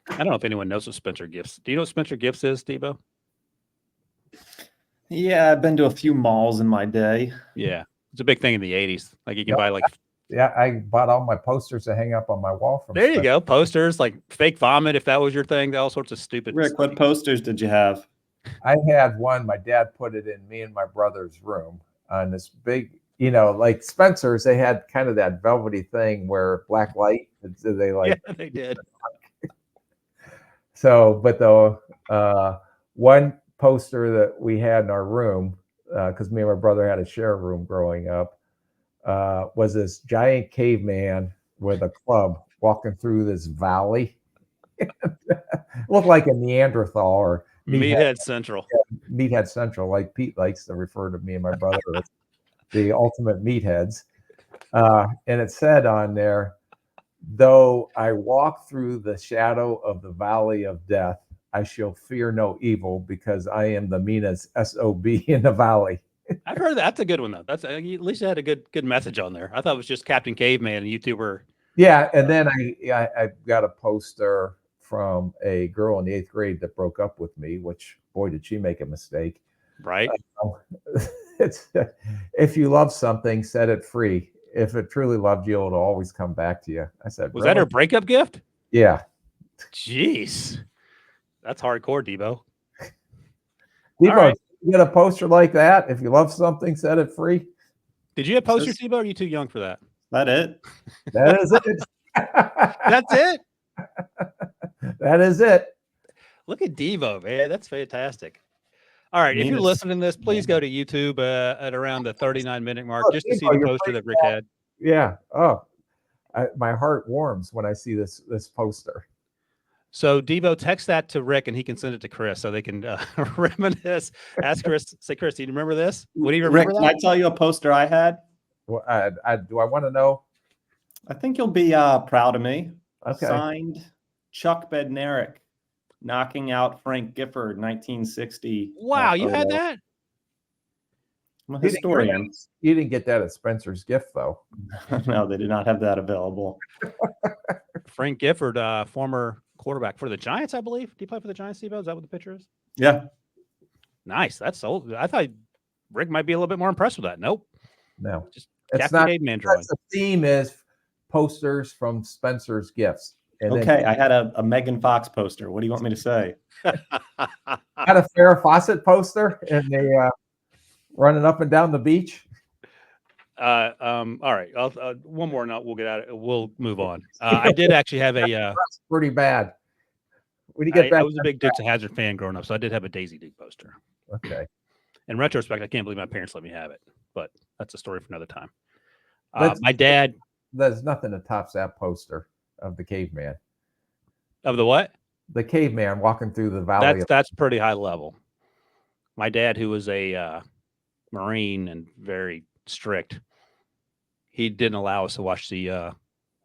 Speaker 1: I don't know if anyone knows what Spencer Gifts. Do you know what Spencer Gifts is, Debo?
Speaker 5: Yeah, I've been to a few malls in my day.
Speaker 1: Yeah, it's a big thing in the 80s. Like you can buy like.
Speaker 2: Yeah, I bought all my posters to hang up on my wall from.
Speaker 1: There you go, posters like fake vomit if that was your thing. All sorts of stupid.
Speaker 5: Rick, what posters did you have?
Speaker 2: I had one. My dad put it in me and my brother's room on this big, like Spencer's. They had kind of that velvety thing where black light. They like.
Speaker 1: Yeah, they did.
Speaker 2: So, but the one poster that we had in our room, because me and my brother had a share room growing up, was this giant caveman with a club walking through this valley. Looked like a Neanderthal or
Speaker 1: Meathead Central.
Speaker 2: Meathead Central, like Pete likes to refer to me and my brother as the ultimate meatheads. And it said on there, though I walk through the shadow of the valley of death, I shall fear no evil because I am the meanest SOB in the valley.
Speaker 1: I've heard that. That's a good one though. That's at least it had a good message on there. I thought it was just Captain Caveman and YouTuber.
Speaker 2: Yeah, and then I got a poster from a girl in the 8th grade that broke up with me, which boy did she make a mistake.
Speaker 1: Right.
Speaker 2: It's if you love something, set it free. If it truly loved you, it'll always come back to you. I said,
Speaker 1: was that her breakup gift?
Speaker 2: Yeah.
Speaker 1: Jeez, that's hardcore, Debo.
Speaker 2: Debo, right. You get a poster like that. If you love something, set it free.
Speaker 1: Did you have posters, Debo? Or are you too young for that?
Speaker 5: That it?
Speaker 2: That is it.
Speaker 1: That's it.
Speaker 2: That is it.
Speaker 1: Look at Devo, man. That's fantastic. All right. If you're listening to this, please go to YouTube at around the 39-minute mark just to see the poster that Rick had.
Speaker 2: Yeah. Oh, my heart warms when I see this poster.
Speaker 1: So Devo, text that to Rick and he can send it to Chris so they can reminisce. Ask Chris, say, Chris, do you remember this? What do you remember?
Speaker 5: Rick, can I tell you a poster I had?
Speaker 2: Well, do I want to know?
Speaker 5: I think you'll be proud of me.
Speaker 2: Okay.
Speaker 5: Signed Chuck Bednarik, knocking out Frank Gifford, 1960.
Speaker 1: Wow, you had that?
Speaker 5: I'm a historian.
Speaker 2: You didn't get that at Spencer's Gift, though.
Speaker 5: No, they did not have that available.
Speaker 1: Frank Gifford, former quarterback for the Giants, I believe. Do you play for the Giants, Steve? Is that what the picture is?
Speaker 5: Yeah.
Speaker 1: Nice. That's old. I thought Rick might be a little bit more impressed with that. Nope.
Speaker 2: No.
Speaker 1: Just
Speaker 2: it's
Speaker 1: Captain Caveman drawing.
Speaker 2: The theme is posters from Spencer's Gifts. And
Speaker 5: okay, I had a Megan Fox poster. What do you want me to say?
Speaker 2: Had a Farrah Fawcett poster, and they running up and down the beach.
Speaker 1: All right. One more, and we'll get out. We'll move on. I did actually have a.
Speaker 2: That's pretty bad. When you get back,
Speaker 1: I was a big Dukes of Hazzard fan growing up, so I did have a Daisy Duke poster.
Speaker 2: Okay.
Speaker 1: In retrospect, I can't believe my parents let me have it, but that's a story for another time.
Speaker 2: My
Speaker 1: dad.
Speaker 2: There's nothing that tops that poster of the caveman.
Speaker 1: Of the what?
Speaker 2: The caveman walking through the valley.
Speaker 1: That's pretty high level. My dad, who was a Marine and very strict, he didn't allow us to watch the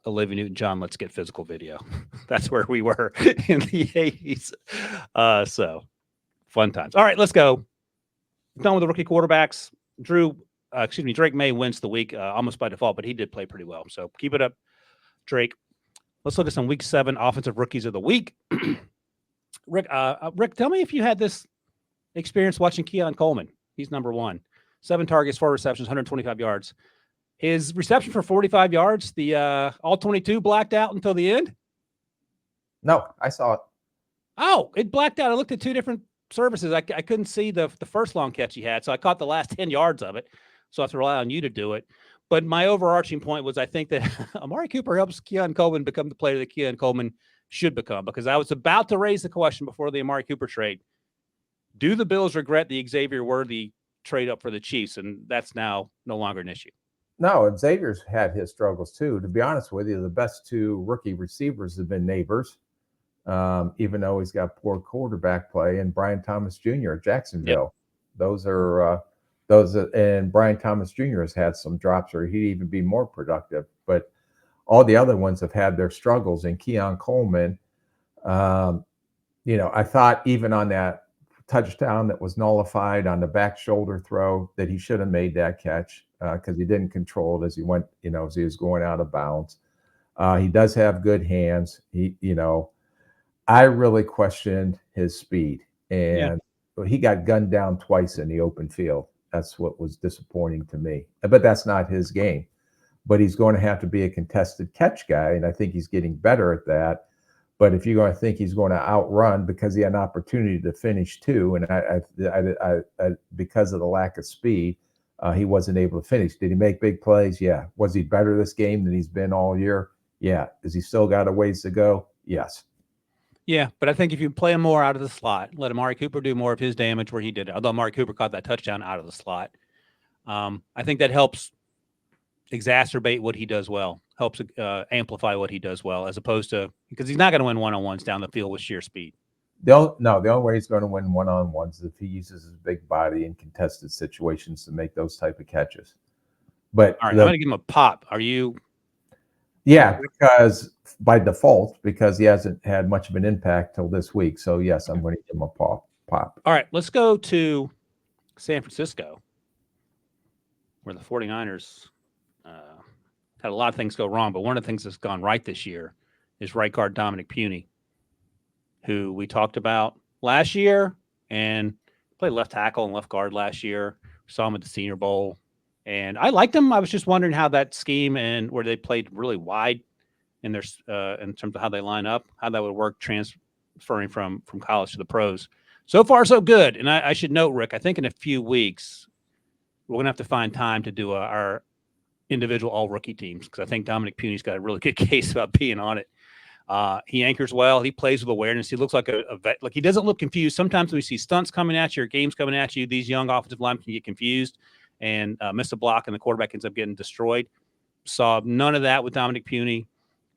Speaker 1: Olivia Newton-John Let's Get Physical video. That's where we were in the 80s. So fun times. All right, let's go. Done with the rookie quarterbacks. Drake Maye wins the week almost by default, but he did play pretty well. So keep it up, Drake. Let's look at some week 7 offensive rookies of the week. Rick, tell me if you had this experience watching Keon Coleman. He's number 1. 7 targets, 4 receptions, 125 yards. His reception for 45 yards, the all 22 blacked out until the end?
Speaker 2: No, I saw it.
Speaker 1: Oh, it blacked out. I looked at 2 different services. I couldn't see the first long catch he had, so I caught the last 10 yards of it. So I have to rely on you to do it. But my overarching point was I think that Amari Cooper helps Keon Coleman become the player that Keon Coleman should become, because I was about to raise the question before the Amari Cooper trade. Do the Bills regret the Xavier Worthy trade up for the Chiefs? And that's now no longer an issue.
Speaker 2: No, and Xavier's had his struggles too. To be honest with you, the best 2 rookie receivers have been neighbors, even though he's got poor quarterback play, and Brian Thomas Jr. at Jacksonville. Yep. And Brian Thomas Jr. has had some drops, or he'd even be more productive. But all the other ones have had their struggles. And Keon Coleman, I thought even on that touchdown that was nullified on the back shoulder throw that he should have made that catch because he didn't control it as he went, as he was going out of bounds. He does have good hands. I really questioned his speed, and he got gunned down twice in the open field. That's what was disappointing to me. But that's not his game. But he's going to have to be a contested catch guy, and I think he's getting better at that. But if you're going to think he's going to outrun because he had an opportunity to finish 2, and I because of the lack of speed, he wasn't able to finish. Did he make big plays? Yeah. Was he better this game than he's been all year? Yeah. Has he still got a ways to go? Yes.
Speaker 1: Yeah, but I think if you play him more out of the slot, let Amari Cooper do more of his damage where he did it. Although Amari Cooper caught that touchdown out of the slot, I think that helps exacerbate what he does well, helps amplify what he does well, as opposed to, because he's not going to win one-on-ones down the field with sheer speed.
Speaker 2: The only way he's going to win one-on-ones is if he uses his big body in contested situations to make those type of catches. But
Speaker 1: all right, I'm going to give him a pop. Are you?
Speaker 2: Yeah, because by default, because he hasn't had much of an impact till this week. So yes, I'm going to give him a pop.
Speaker 1: All right, let's go to San Francisco, where the 49ers had a lot of things go wrong, but one of the things that's gone right this year is right guard Dominic Puny, who we talked about last year and played left tackle and left guard last year. We saw him at the Senior Bowl, and I liked him. I was just wondering how that scheme and where they played really wide in their in terms of how they line up, how that would work transferring from college to the pros. So far, so good. And I should note, Rick, I think in a few weeks we're going to have to find time to do our individual all rookie teams, because I think Dominic Puny's got a really good case about being on it. He anchors well. He plays with awareness. He looks like a vet. Like, he doesn't look confused. Sometimes when we see stunts coming at you or games coming at you, these young offensive linemen can get confused and miss a block, and the quarterback ends up getting destroyed. Saw none of that with Dominic Puny.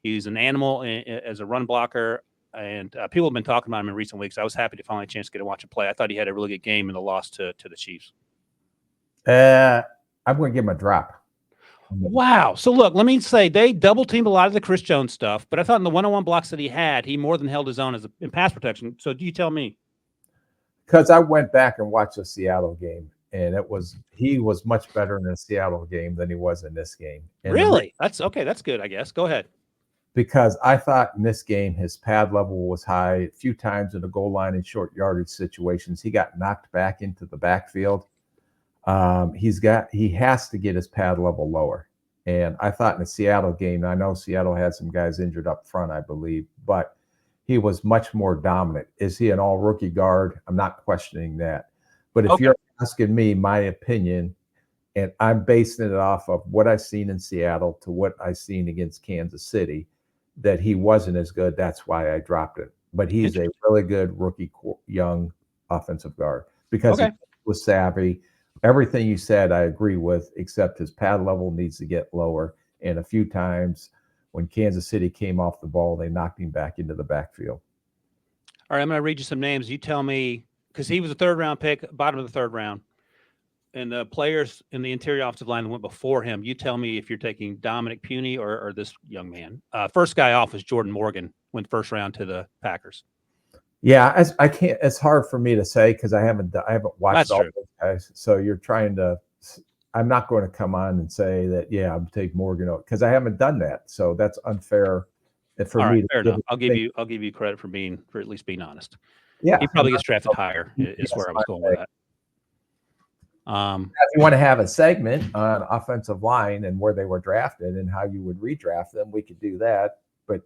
Speaker 1: He's an animal as a run blocker, and people have been talking about him in recent weeks. I was happy to finally have a chance to get to watch him play. I thought he had a really good game in the loss to the Chiefs.
Speaker 2: I'm going to give him a drop.
Speaker 1: Wow. So, look, let me say they double-teamed a lot of the Chris Jones stuff, but I thought in the one-on-one blocks that he had, he more than held his own in pass protection. So do you tell me?
Speaker 2: Because I went back and watched the Seattle game, and he was much better in the Seattle game than he was in this game. And
Speaker 1: really? That's okay. That's good, I guess. Go ahead.
Speaker 2: Because I thought in this game his pad level was high. A few times in the goal line and short yardage situations, he got knocked back into the backfield. He has to get his pad level lower. And I thought in the Seattle game, I know Seattle had some guys injured up front, I believe, but he was much more dominant. Is he an all rookie guard? I'm not questioning that. But if you're asking me my opinion, and I'm basing it off of what I've seen in Seattle to what I've seen against Kansas City, that he wasn't as good. That's why I dropped it. But he's a really good rookie young offensive guard because he was savvy. Everything you said, I agree with, except his pad level needs to get lower. And a few times when Kansas City came off the ball, they knocked him back into the backfield.
Speaker 1: All right, I'm going to read you some names. You tell me, because he was a third-round pick, bottom of the third round. And the players in the interior offensive line that went before him, you tell me if you're taking Dominic Puny or this young man. First guy off was Jordan Morgan, went first round to the Packers.
Speaker 2: Yeah, I can't. It's hard for me to say because I haven't watched all those guys. So you're trying to. I'm not going to come on and say that. Yeah, I'm taking Morgan because I haven't done that. So that's unfair for me.
Speaker 1: Fair enough. I'll give you credit for at least being honest.
Speaker 2: Yeah,
Speaker 1: he probably gets drafted higher. Is where I was going with that.
Speaker 2: If you want to have a segment on offensive line and where they were drafted and how you would redraft them, we could do that. But,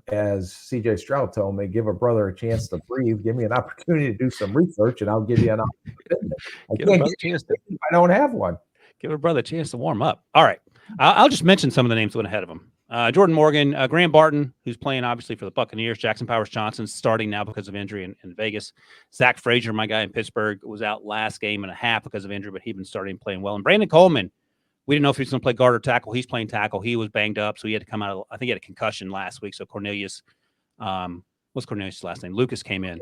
Speaker 2: as CJ Stroud told me, give a brother a chance to breathe. Give me an opportunity to do some research, and I'll give you an opportunity. I don't have one.
Speaker 1: Give a brother a chance to warm up. All right. I'll just mention some of the names that went ahead of him. Jordan Morgan, Graham Barton, who's playing obviously for the Buccaneers. Jackson Powers Johnson starting now because of injury in Vegas. Zach Frazier, my guy in Pittsburgh, was out last game and a half because of injury, but he's been starting playing well. And Brandon Coleman, we didn't know if he was going to play guard or tackle. He's playing tackle. He was banged up, so he had to come out. I think he had a concussion last week. So Cornelius, what's Cornelius' last name? Lucas came in.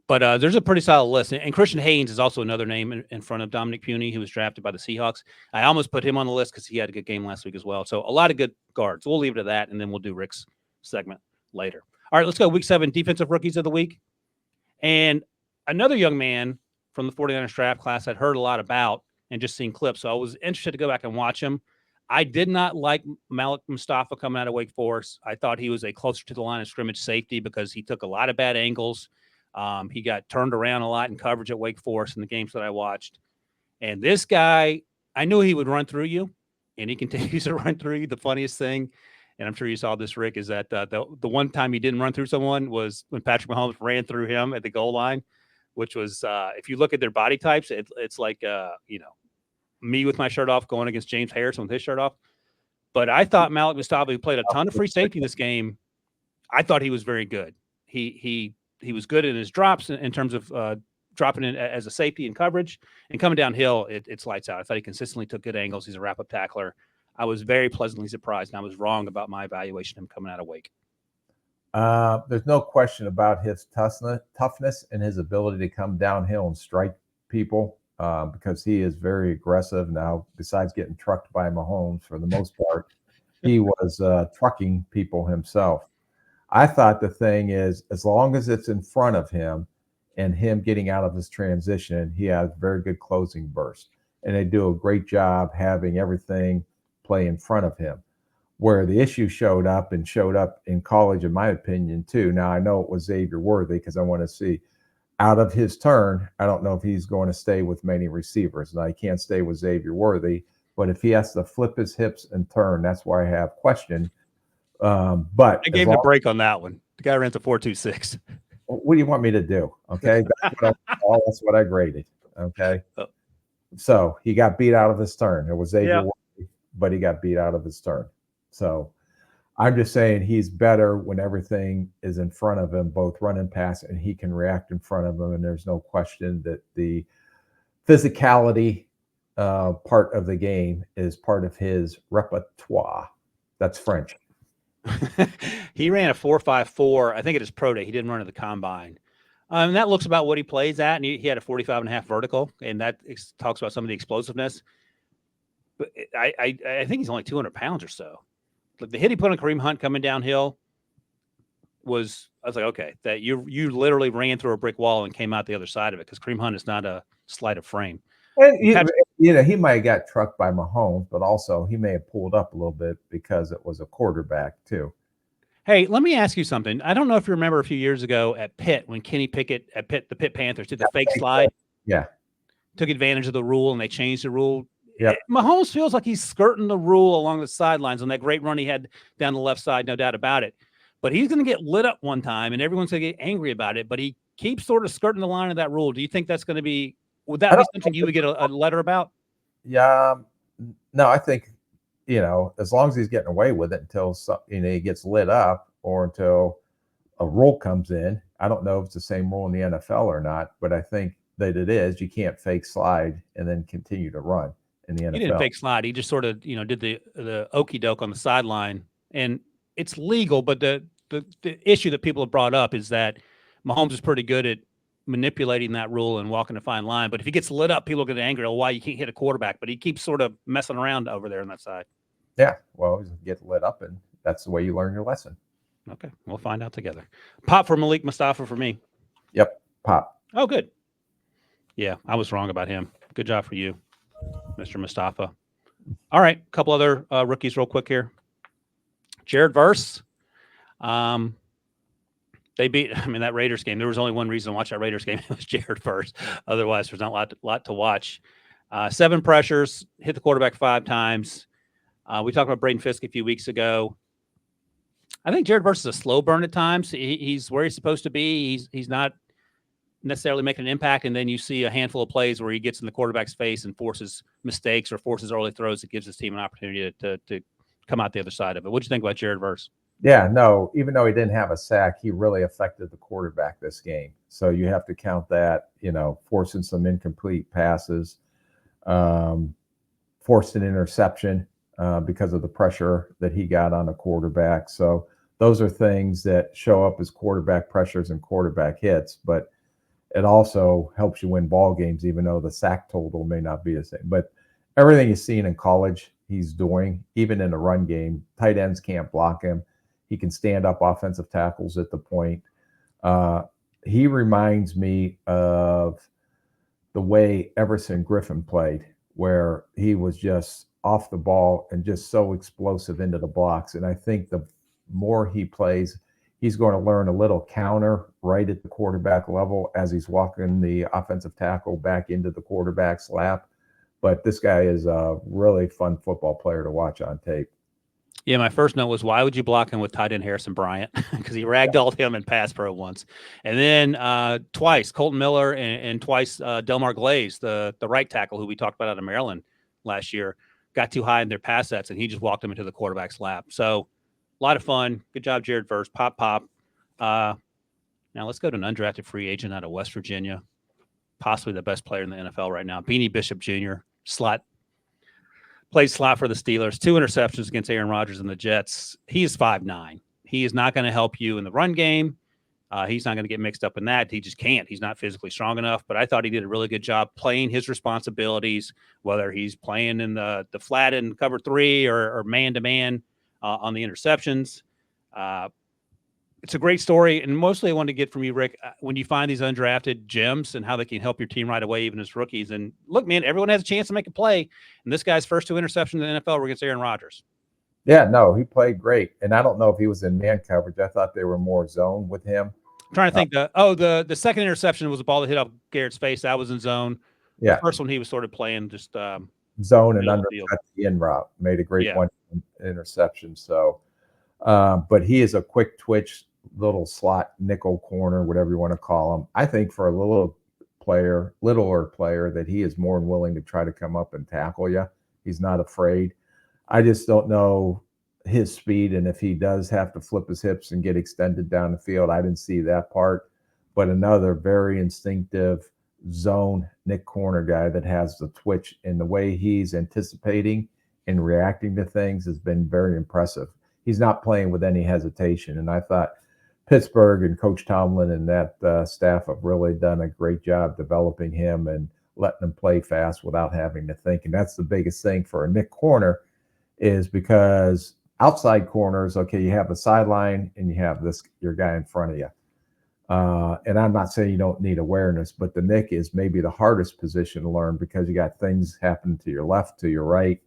Speaker 1: But there's a pretty solid list. And Christian Haynes is also another name in front of Dominic Puny, who was drafted by the Seahawks. I almost put him on the list because he had a good game last week as well. So a lot of good guards. We'll leave it at that, and then we'll do Rick's segment later. All right, let's go Week 7 Defensive Rookies of the Week. And another young man from the 49ers draft class I'd heard a lot about and just seen clips. So I was interested to go back and watch him. I did not like Malik Mustafa coming out of Wake Forest. I thought he was a closer to the line of scrimmage safety because he took a lot of bad angles. He got turned around a lot in coverage at Wake Forest in the games that I watched. And this guy, I knew he would run through you, and he continues to run through you. The funniest thing, and I'm sure you saw this, Rick, is that the one time he didn't run through someone was when Patrick Mahomes ran through him at the goal line, which was, if you look at their body types, it's like, me with my shirt off going against James Harrison with his shirt off. But I thought Malik Mustafa, who played a ton of free safety in this game, I thought he was very good. He was good in his drops in terms of dropping in as a safety and coverage, and coming downhill, it's lights out. I thought he consistently took good angles. He's a wrap-up tackler. I was very pleasantly surprised, and I was wrong about my evaluation of him coming out of Wake.
Speaker 2: There's no question about his toughness and his ability to come downhill and strike people because he is very aggressive. Now, besides getting trucked by Mahomes for the most part, he was trucking people himself. I thought the thing is, as long as it's in front of him and him getting out of his transition, he has very good closing burst. And they do a great job having everything play in front of him. Where the issue showed up in college, in my opinion, too. Now, I know it was Xavier Worthy because I want to see out of his turn. I don't know if he's going to stay with many receivers. Now, he can't stay with Xavier Worthy, but if he has to flip his hips and turn, that's why I have question. But
Speaker 1: I gave him a break on that one. The guy ran to 4.26.
Speaker 2: What do you want me to do? Okay. That's what I graded. Okay. So he got beat out of his turn. It was Xavier Worthy, but he got beat out of his turn. So I'm just saying he's better when everything is in front of him, both run and pass, and he can react in front of him. And there's no question that the physicality part of the game is part of his repertoire. That's French.
Speaker 1: He ran a 4.54. I think at his pro day. He didn't run at the combine. And that looks about what he plays at. And he had a 45.5 vertical. And that talks about some of the explosiveness. But I think he's only 200 pounds or so. Like the hit he put on Kareem Hunt coming downhill I was like, okay, that you literally ran through a brick wall and came out the other side of it, because Kareem Hunt is not a sleight of frame.
Speaker 2: And he might have got trucked by Mahomes, but also he may have pulled up a little bit because it was a quarterback too.
Speaker 1: Hey, let me ask you something. I don't know if you remember a few years ago at Pitt when Kenny Pickett at Pitt, the Pitt Panthers did the fake slide.
Speaker 2: Yeah.
Speaker 1: Took advantage of the rule and they changed the rule.
Speaker 2: Yeah.
Speaker 1: Mahomes feels like he's skirting the rule along the sidelines on that great run he had down the left side, no doubt about it. But he's going to get lit up one time and everyone's going to get angry about it. But he keeps sort of skirting the line of that rule. Do you think that's going to be, would that be something you would get a letter about?
Speaker 2: Yeah. No, I think, as long as he's getting away with it until he gets lit up or until a rule comes in. I don't know if it's the same rule in the NFL or not, but I think that it is. You can't fake slide and then continue to run in the NFL.
Speaker 1: He didn't fake slide. He just sort of, did the okey doke on the sideline, and it's legal. But the issue that people have brought up is that Mahomes is pretty good at manipulating that rule and walking a fine line. But if he gets lit up, people get angry. Oh, why you can't hit a quarterback? But he keeps sort of messing around over there on that side.
Speaker 2: Yeah, well, he gets lit up, and that's the way you learn your lesson.
Speaker 1: Okay, we'll find out together. Pop for Malik Mustafa for me.
Speaker 2: Yep, pop.
Speaker 1: Oh, good. Yeah, I was wrong about him. Good job for you, Mr. Mustafa. All right, a couple other rookies real quick here. Jared Verse. They beat, that Raiders game. There was only one reason to watch that Raiders game. It was Jared Verse. Otherwise, there's not a lot to watch. 7 pressures, hit the quarterback 5 times. We talked about Braden Fisk a few weeks ago. I think Jared Verse is a slow burn at times. He's where he's supposed to be. He's not necessarily making an impact, and then you see a handful of plays where he gets in the quarterback's face and forces mistakes or forces early throws that gives his team an opportunity to come out the other side of it. What'd you think about Jared Verse?
Speaker 2: Yeah, no, even though he didn't have a sack, he really affected the quarterback this game. So you have to count that, forcing some incomplete passes, forced an interception because of the pressure that he got on the quarterback. So those are things that show up as quarterback pressures and quarterback hits, but it also helps you win ball games, even though the sack total may not be the same. But everything you've seen in college, he's doing, even in the run game. Tight ends can't block him. He can stand up offensive tackles at the point. He reminds me of the way Everson Griffin played, where he was just off the ball and just so explosive into the blocks. And I think the more he plays, he's going to learn a little counter right at the quarterback level as he's walking the offensive tackle back into the quarterback's lap. But this guy is a really fun football player to watch on tape.
Speaker 1: Yeah, my first note was, why would you block him with tight end Harrison Bryant? Because he ragdolled him in pass pro once. And then twice, Colton Miller and twice Delmar Glaze, the right tackle who we talked about out of Maryland last year, got too high in their pass sets, and he just walked them into the quarterback's lap. So a lot of fun. Good job, Jared Verse. Pop. Now let's go to an undrafted free agent out of West Virginia, possibly the best player in the NFL right now, Beanie Bishop Jr., slot. Played slot for the Steelers, 2 interceptions against Aaron Rodgers and the Jets. He is 5'9". He is not going to help you in the run game. He's not going to get mixed up in that. He just can't. He's not physically strong enough. But I thought he did a really good job playing his responsibilities, whether he's playing in the flat in cover 3 or man-to-man on the interceptions. It's a great story, and mostly I wanted to get from you, Rick, when you find these undrafted gems and how they can help your team right away, even as rookies. And look, man, everyone has a chance to make a play, and this guy's first 2 interceptions in the NFL were against Aaron Rodgers.
Speaker 2: Yeah, no, he played great, and I don't know if he was in man coverage. I thought they were more zone with him.
Speaker 1: I'm trying to think. The second interception was a ball that hit off Garrett's face. That was in zone.
Speaker 2: Yeah,
Speaker 1: the first one he was sort of playing just
Speaker 2: zone and undercut the in route. Made a great one interception. So, but he is a quick twitch, little slot nickel corner, whatever you want to call him. I think for a littler player that he is more than willing to try to come up and tackle you. He's not afraid. I just don't know his speed, and if he does have to flip his hips and get extended down the field, I didn't see that part. But another very instinctive zone Nick corner guy that has the twitch, and the way he's anticipating and reacting to things has been very impressive. He's not playing with any hesitation, and I thought Pittsburgh and Coach Tomlin and that staff have really done a great job developing him and letting him play fast without having to think. And that's the biggest thing for a Nick corner, is because outside corners, okay, you have the sideline and you have your guy in front of you. And I'm not saying you don't need awareness, but the Nick is maybe the hardest position to learn because you got things happening to your left, to your right.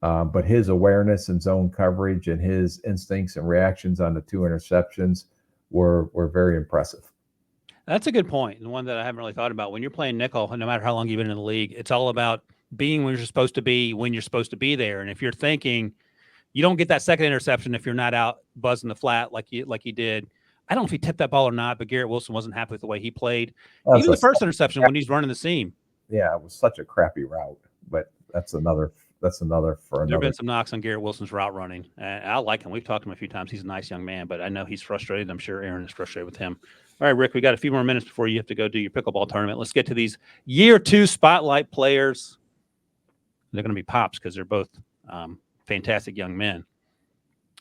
Speaker 2: But his awareness and zone coverage and his instincts and reactions on the 2 interceptions were very impressive.
Speaker 1: That's a good point, and one that I haven't really thought about. When you're playing nickel, no matter how long you've been in the league, it's all about being where you're supposed to be when you're supposed to be there. And if you're thinking you don't get that second interception if you're not out buzzing the flat like he did. I don't know if he tipped that ball or not, but Garrett Wilson wasn't happy with the way he played. Even the first interception when he's running the seam.
Speaker 2: Yeah, it was such a crappy route, but that's another for another.
Speaker 1: There have been some knocks on Garrett Wilson's route running. I like him. We've talked to him a few times. He's a nice young man, but I know he's frustrated. I'm sure Aaron is frustrated with him. All right, Rick, we got a few more minutes before you have to go do your pickleball tournament. Let's get to these year 2 spotlight players. They're going to be pops because they're both fantastic young men.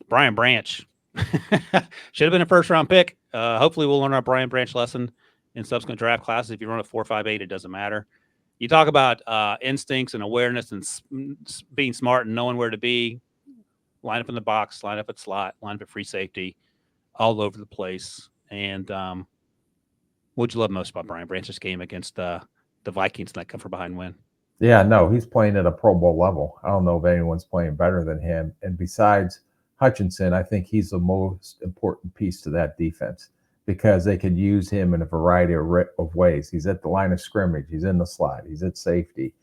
Speaker 1: Brian Branch should have been a first-round pick. Hopefully we'll learn our Brian Branch lesson in subsequent draft classes. If you run a 4.58, it doesn't matter. You talk about instincts and awareness and being smart and knowing where to be. Line up in the box, line up at slot, line up at free safety, all over the place. And what'd you love most about Brian Branch's game against the Vikings in that come-from-behind win?
Speaker 2: Yeah, no, he's playing at a Pro Bowl level. I don't know if anyone's playing better than him. And besides Hutchinson, I think he's the most important piece to that defense because they could use him in a variety of ways. He's at the line of scrimmage. He's in the slot. He's at safety.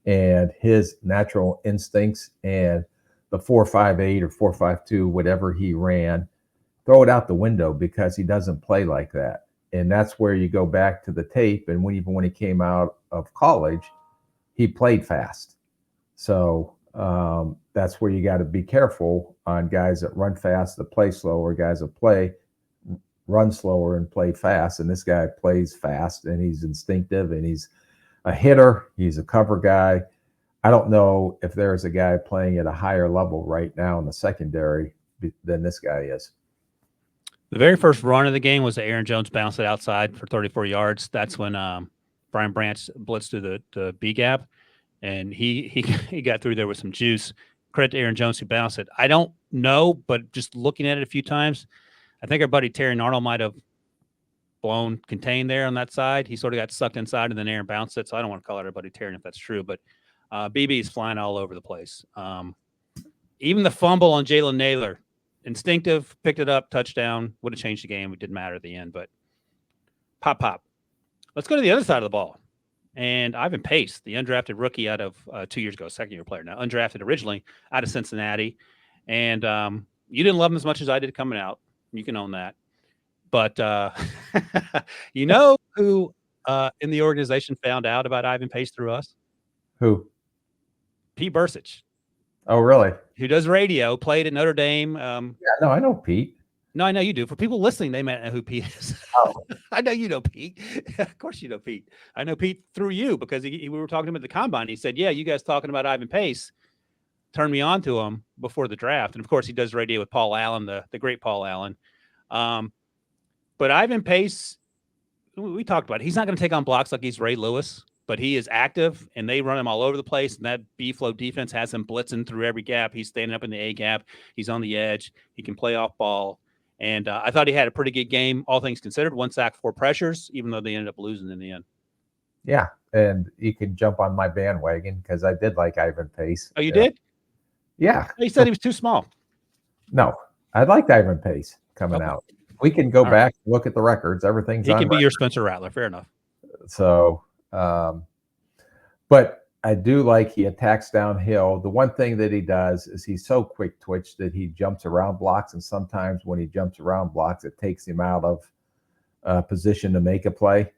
Speaker 2: And his natural instincts and the 4.58 or 4.52, whatever he ran, throw it out the window because he doesn't play like that. And that's where you go back to the tape. And even when he came out of college, he played fast. So that's where you got to be careful on guys that run fast, that play slower, guys that run slower and play fast. And this guy plays fast and he's instinctive and he's a hitter. He's a cover guy. I don't know if there's a guy playing at a higher level right now in the secondary than this guy is.
Speaker 1: The very first run of the game was Aaron Jones bounced it outside for 34 yards. That's when Brian Branch blitzed through the B gap, and he got through there with some juice. Credit to Aaron Jones who bounced it. I don't know, but just looking at it a few times, I think our buddy Terry Arnold might have blown contained there on that side. He sort of got sucked inside, and then Aaron bounced it. So I don't want to call out our buddy Terry if that's true, but BB is flying all over the place. Even the fumble on Jalen Naylor, instinctive, picked it up, touchdown, would have changed the game. It didn't matter at the end, but pop. Let's go to the other side of the ball. And Ivan Pace, the undrafted rookie out of 2 years ago, second-year player now, undrafted originally out of Cincinnati. And you didn't love him as much as I did coming out. You can own that. But you know who in the organization found out about Ivan Pace through us?
Speaker 2: Who?
Speaker 1: Pete Bursich.
Speaker 2: Oh, really?
Speaker 1: Who does radio, played at Notre Dame.
Speaker 2: Yeah, no, I know Pete.
Speaker 1: No, I know you do. For people listening, they might know who Pete is.
Speaker 2: Oh.
Speaker 1: I know you know Pete. Of course you know Pete. I know Pete through you because we were talking to him at the combine. He said, yeah, you guys talking about Ivan Pace turned me on to him before the draft. And, of course, he does radio with Paul Allen, the great Paul Allen. But Ivan Pace, we talked about it. He's not going to take on blocks like he's Ray Lewis, but he is active, and they run him all over the place. And that B-flow defense has him blitzing through every gap. He's standing up in the A gap. He's on the edge. He can play off ball. And I thought he had a pretty good game, all things considered. 1 sack, 4 pressures, even though they ended up losing in the end.
Speaker 2: Yeah, and you can jump on my bandwagon because I did like Ivan Pace.
Speaker 1: Oh, you did?
Speaker 2: Yeah.
Speaker 1: He said he was too small.
Speaker 2: No, I liked Ivan Pace coming out. We can go back, look at the records. Everything's on.
Speaker 1: He can be your Spencer Rattler. Fair enough.
Speaker 2: So, but I do like he attacks downhill. The one thing that he does is he's so quick twitch that he jumps around blocks. And sometimes when he jumps around blocks, it takes him out of position to make a play.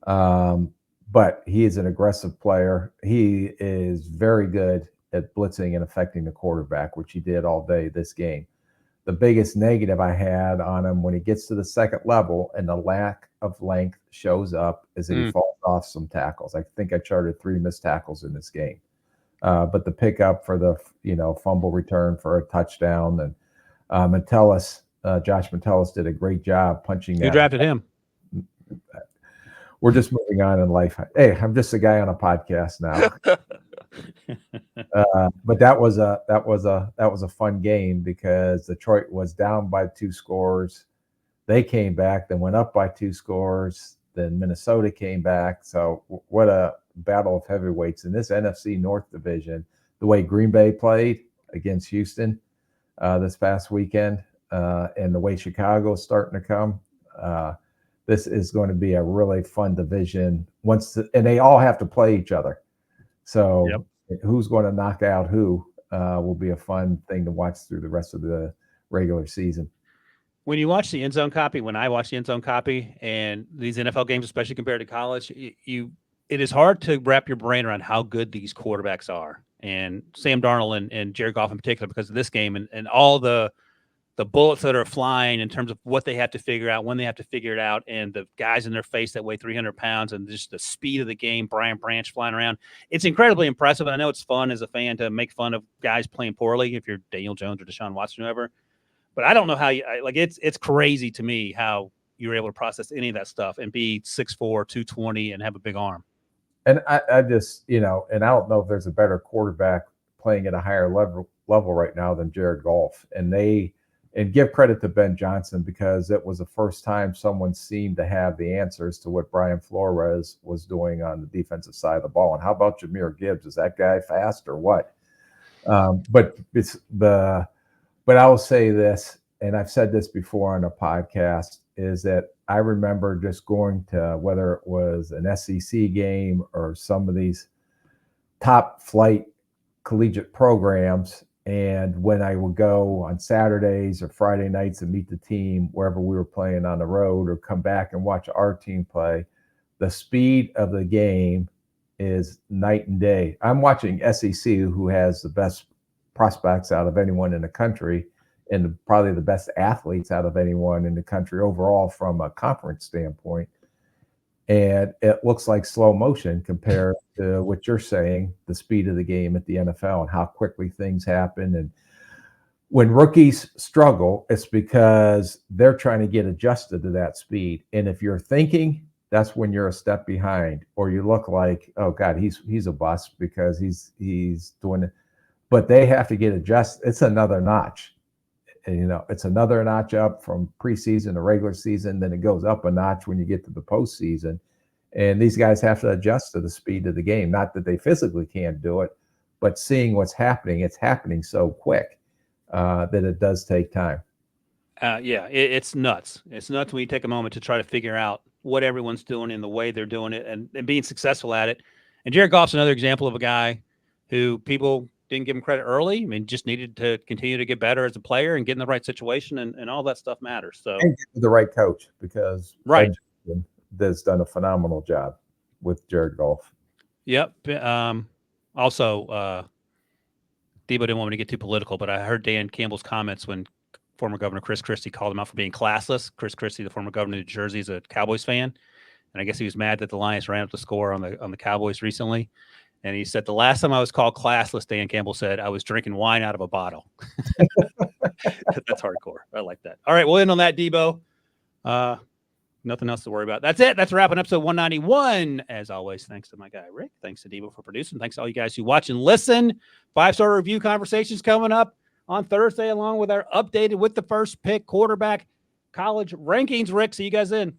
Speaker 2: But he is an aggressive player. He is very good at blitzing and affecting the quarterback, which he did all day this game. The biggest negative I had on him when he gets to the second level and the lack of length shows up is that he falls off some tackles. I think I charted 3 missed tackles in this game. But the pickup for the fumble return for a touchdown, and Josh Metellus did a great job punching that.
Speaker 1: Who drafted him?
Speaker 2: We're just moving on in life. Hey, I'm just a guy on a podcast now. But that was a fun game because Detroit was down by 2 scores. They came back, then went up by 2 scores. Then Minnesota came back. So what a battle of heavyweights in this NFC North division. The way Green Bay played against Houston this past weekend, and the way Chicago is starting to come. This is going to be a really fun division and they all have to play each other. So who's going to knock out who will be a fun thing to watch through the rest of the regular season.
Speaker 1: When you watch the end zone copy, when I watch the end zone copy and these NFL games, especially compared to college, it is hard to wrap your brain around how good these quarterbacks are. And Sam Darnold and Jared Goff in particular, because of this game and all the bullets that are flying in terms of what they have to figure out, when they have to figure it out, and the guys in their face that weigh 300 pounds and just the speed of the game, Brian Branch flying around. It's incredibly impressive. And I know it's fun as a fan to make fun of guys playing poorly if you're Daniel Jones or Deshaun Watson or whoever. But I don't know how it's crazy to me how you're able to process any of that stuff and be 6'4", 220 and have a big arm.
Speaker 2: And I just, and I don't know if there's a better quarterback playing at a higher level right now than Jared Goff. And give credit to Ben Johnson because it was the first time someone seemed to have the answers to what Brian Flores was doing on the defensive side of the ball. And how about Jahmyr Gibbs? Is that guy fast or what? But I will say this, and I've said this before on a podcast, is that I remember just going to whether it was an SEC game or some of these top flight collegiate programs. And when I would go on Saturdays or Friday nights and meet the team wherever we were playing on the road or come back and watch our team play, the speed of the game is night and day. I'm watching SEC, who has the best prospects out of anyone in the country and probably the best athletes out of anyone in the country overall from a conference standpoint. And it looks like slow motion compared to what you're saying, the speed of the game at the NFL and how quickly things happen. And when rookies struggle, it's because they're trying to get adjusted to that speed. And if you're thinking, that's when you're a step behind, or you look like, oh God, he's a bust because he's doing it. But they have to get adjusted. It's another notch. And, it's another notch up from preseason to regular season. Then it goes up a notch when you get to the postseason. And these guys have to adjust to the speed of the game. Not that they physically can't do it, but seeing what's happening, it's happening so quick that it does take time.
Speaker 1: It's nuts. It's nuts when you take a moment to try to figure out what everyone's doing and the way they're doing it and being successful at it. And Jared Goff's another example of a guy who people didn't give him credit early. I mean, just needed to continue to get better as a player and get in the right situation, and all that stuff matters. So
Speaker 2: and get the right coach, because
Speaker 1: right
Speaker 2: has done a phenomenal job with Jared Goff.
Speaker 1: Yep. Also, Debo didn't want me to get too political, but I heard Dan Campbell's comments when former Governor Chris Christie called him out for being classless. Chris Christie, the former governor of New Jersey, is a Cowboys fan, and I guess he was mad that the Lions ran up the score on the Cowboys recently. And he said, the last time I was called classless, Dan Campbell said, I was drinking wine out of a bottle. That's hardcore. I like that. All right, we'll end on that, Debo. Nothing else to worry about. That's it. That's wrapping episode 191. As always, thanks to my guy, Rick. Thanks to Debo for producing. Thanks to all you guys who watch and listen. 5-star review conversations coming up on Thursday, along with our updated with the first pick quarterback college rankings. Rick, see you guys in.